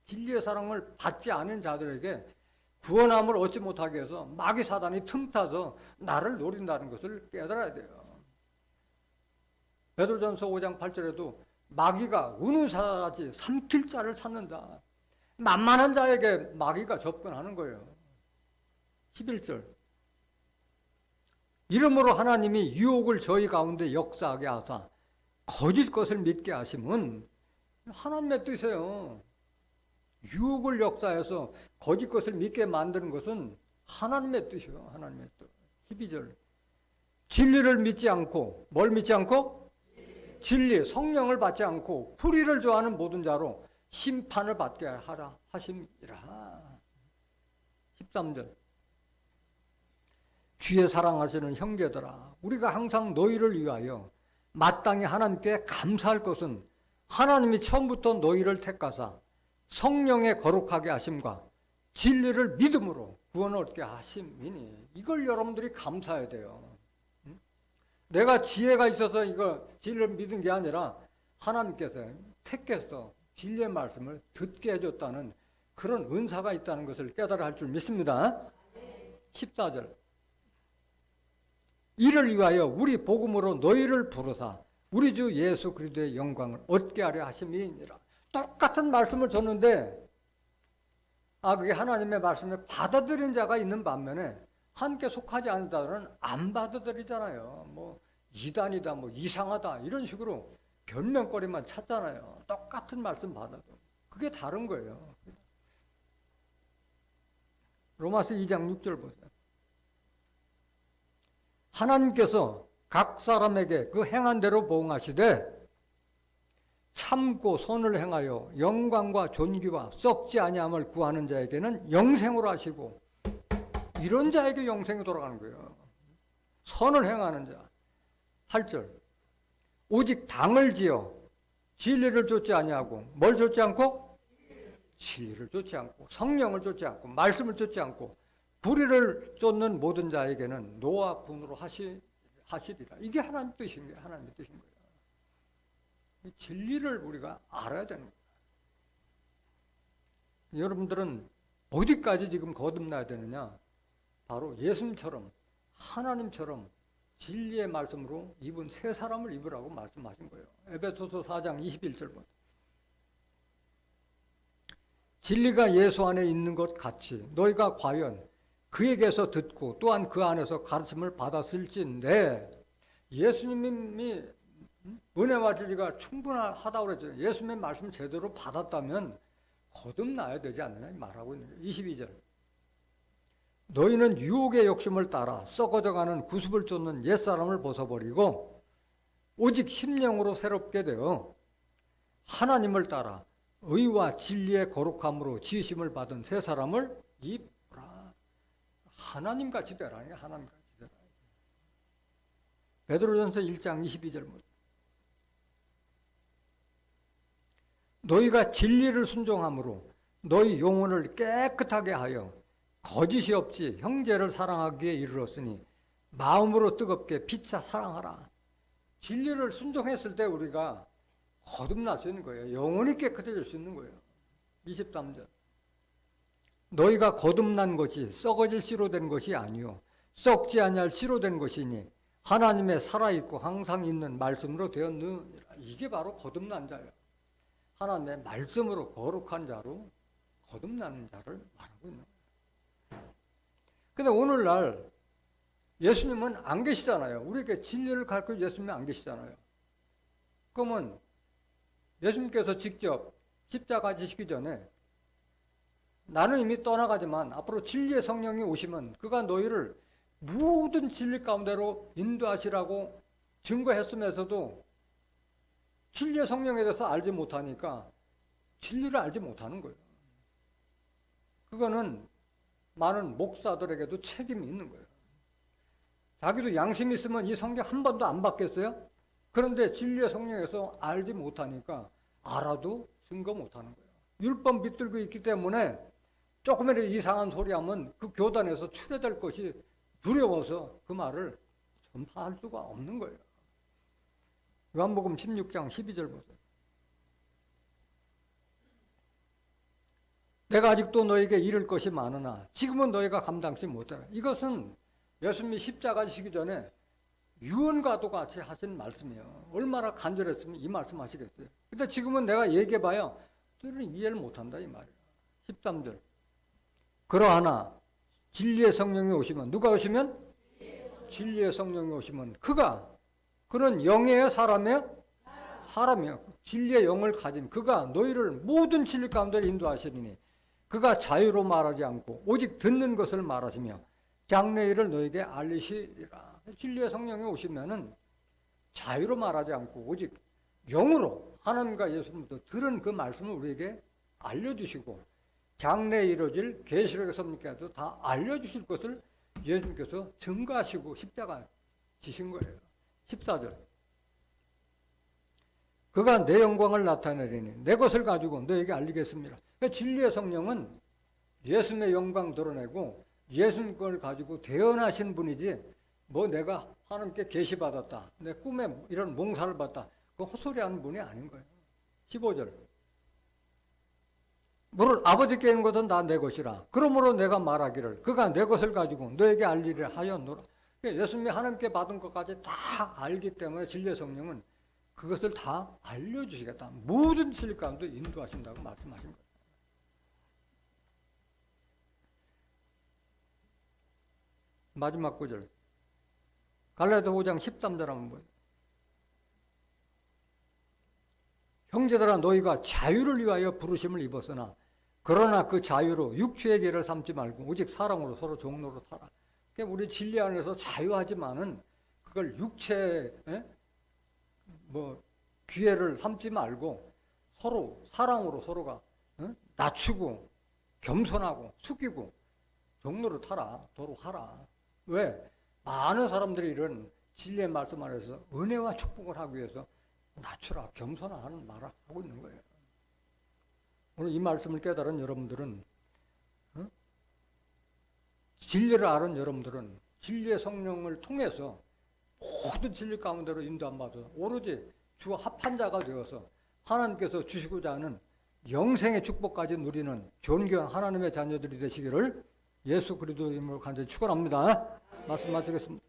진리의 사랑을 받지 않은 자들에게 구원함을 얻지 못하게 해서 마귀 사단이 틈타서 나를 노린다는 것을 깨달아야 돼요. 베드로전서 5장 8절에도 마귀가 우는 사자같이 삼킬 자를 찾는다. 만만한 자에게 마귀가 접근하는 거예요. 11절. 이러므로 하나님이 유혹을 저희 가운데 역사하게 하사 거짓 것을 믿게 하심은 하나님의 뜻이에요. 유혹을 역사해서 거짓 것을 믿게 만드는 것은 하나님의 뜻이에요. 하나님의 뜻. 12절. 진리를 믿지 않고 뭘 믿지 않고? 진리, 성령을 받지 않고 불의를 좋아하는 모든 자로 심판을 받게 하라 하심이라. 13절. 주의 사랑하시는 형제들아, 우리가 항상 너희를 위하여 마땅히 하나님께 감사할 것은 하나님이 처음부터 너희를 택하사 성령의 거룩하게 하심과 진리를 믿음으로 구원을 얻게 하심이니. 이걸 여러분들이 감사해야 돼요. 내가 지혜가 있어서 이거 진리를 믿은 게 아니라 하나님께서 택해서 진리의 말씀을 듣게 해줬다는 그런 은사가 있다는 것을 깨달아 할 줄 믿습니다. 14절. 이를 위하여 우리 복음으로 너희를 부르사 우리 주 예수 그리스도의 영광을 얻게 하려 하심이니라. 똑같은 말씀을 줬는데 그게 하나님의 말씀을 받아들인 자가 있는 반면에 함께 속하지 않은 자들은 안 받아들이잖아요. 뭐 이단이다, 뭐 이상하다 이런 식으로 변명거리만 찾잖아요. 똑같은 말씀 받아도 그게 다른 거예요. 로마서 2장 6절 보세요. 하나님께서 각 사람에게 그 행한 대로 보응하시되 참고 선을 행하여 영광과 존귀와 썩지 아니함을 구하는 자에게는 영생으로 하시고, 이런 자에게 영생이 돌아가는 거예요. 선을 행하는 자. 8절. 오직 당을 지어 진리를 좇지 아니하고 뭘 좇지 않고? 진리를 좇지 않고 성령을 좇지 않고 말씀을 좇지 않고 불의를 쫓는 모든 자에게는 노와 분으로 하시리라. 이게 하나님 뜻인 거예요. 하나님의 뜻인 거예요. 진리를 우리가 알아야 되는 거예요. 여러분들은 어디까지 지금 거듭나야 되느냐? 바로 예수님처럼, 하나님처럼 진리의 말씀으로 입은 새 사람을 입으라고 말씀하신 거예요. 에베소서 4장 21절 보세요. 진리가 예수 안에 있는 것 같이 너희가 과연 그에게서 듣고 또한 그 안에서 가르침을 받았을진데, 예수님이 은혜와 진리가 충분하다고 그랬죠. 예수님의 말씀 제대로 받았다면 거듭나야 되지 않느냐 말하고 있는 거예요. 22절. 너희는 유혹의 욕심을 따라 썩어져가는 구습을 쫓는 옛사람을 벗어버리고 오직 심령으로 새롭게 되어 하나님을 따라 의와 진리의 거룩함으로 지으심을 받은 새 사람을 입으라. 하나님같이 되라니, 하나님같이 되라. 베드로전서 1장 22절 보세요. 너희가 진리를 순종함으로 너희 영혼을 깨끗하게 하여 거짓이 없이 형제를 사랑하기에 이르렀으니 마음으로 뜨겁게 피차 사랑하라. 진리를 순종했을 때 우리가 거듭날 수 있는 거예요. 영원히 깨끗해질 수 있는 거예요. 23절. 너희가 거듭난 것이 썩어질 씨로 된 것이 아니요 썩지 아니할 씨로 된 것이니 하나님의 살아있고 항상 있는 말씀으로 되었느니라. 이게 바로 거듭난 자예요. 하나님의 말씀으로 거룩한 자로 거듭나는 자를 말하고 있는 거예요. 근데 오늘날 예수님은 안 계시잖아요. 우리에게 진리를 가르쳐 예수님이 안 계시잖아요. 그러면 예수님께서 직접 십자가 지시기 전에 나는 이미 떠나가지만 앞으로 진리의 성령이 오시면 그가 너희를 모든 진리 가운데로 인도하시라고 증거했으면서도 진리의 성령에 대해서 알지 못하니까 진리를 알지 못하는 거예요. 그거는 많은 목사들에게도 책임이 있는 거예요. 자기도 양심이 있으면 이 성경 한 번도 안 받겠어요? 그런데 진리의 성령에서 알지 못하니까 알아도 증거 못하는 거예요. 율법 밑들고 있기 때문에 조금이라도 이상한 소리 하면 그 교단에서 출애될 것이 두려워서 그 말을 전파할 수가 없는 거예요. 요한복음 16장 12절 보세요. 내가 아직도 너에게 이를 것이 많으나 지금은 너희가 감당치 못하라. 이것은 예수님이 십자가 지시기 전에 유언과도 같이 하신 말씀이에요. 얼마나 간절했으면 이 말씀 하시겠어요. 근데 지금은 내가 얘기해봐야 너희는 이해를 못한다 이 말이에요. 13절. 그러하나 진리의 성령이 오시면 누가 오시면? 진리의 성령이 오시면 그는 영이에요? 사람이에요? 사람이에요. 진리의 영을 가진 그가 너희를 모든 진리 가운데 인도하시리니 그가 자유로 말하지 않고 오직 듣는 것을 말하시며 장래일을 너에게 알리시리라. 진리의 성령이 오시면은 자유로 말하지 않고 오직 영으로 하나님과 예수님부터 들은 그 말씀을 우리에게 알려주시고 장래에 이루어질 계시록의 선민께도 다 알려주실 것을 예수님께서 증거하시고 십자가 지신 거예요. 14절. 그가 내 영광을 나타내리니 내 것을 가지고 너에게 알리겠습니다. 진리의 성령은 예수님의 영광 드러내고 예수님 걸 가지고 대언하신 분이지 뭐 내가 하나님께 계시받았다, 내 꿈에 이런 몽사를 받았다, 그 헛소리하는 분이 아닌 거예요. 15절. 너를 아버지께 있는 것은 다 내 것이라. 그러므로 내가 말하기를 그가 내 것을 가지고 너에게 알리려 하였노라. 예수님이 하나님께 받은 것까지 다 알기 때문에 진리의 성령은 그것을 다 알려주시겠다. 모든 진리 가운데 인도하신다고 말씀하신 거예요. 마지막 구절. 갈라디아 5장 13절 한번 보세요. 형제들아 너희가 자유를 위하여 부르심을 입었으나 그러나 그 자유로 육체의 길을 삼지 말고 오직 사랑으로 서로 종로로 타라. 그러니까 우리 진리 안에서 자유하지만은 그걸 육체의 기회를 삼지 말고 서로 사랑으로 서로가 낮추고 겸손하고 숙이고 종로를 타라. 도로 하라. 왜? 많은 사람들이 이런 진리의 말씀 안에서 은혜와 축복을 하기 위해서 낮추라, 겸손하는 말을 하고 있는 거예요. 오늘 이 말씀을 깨달은 여러분들은, 진리를 아는 여러분들은 진리의 성령을 통해서 모든 진리 가운데로 인도함 받아 오로지 주와 합한 자가 되어서 하나님께서 주시고자 하는 영생의 축복까지 누리는 존귀한 하나님의 자녀들이 되시기를 예수 그리스도의 이름으로 간절히 축원합니다. 말씀 마치겠습니다.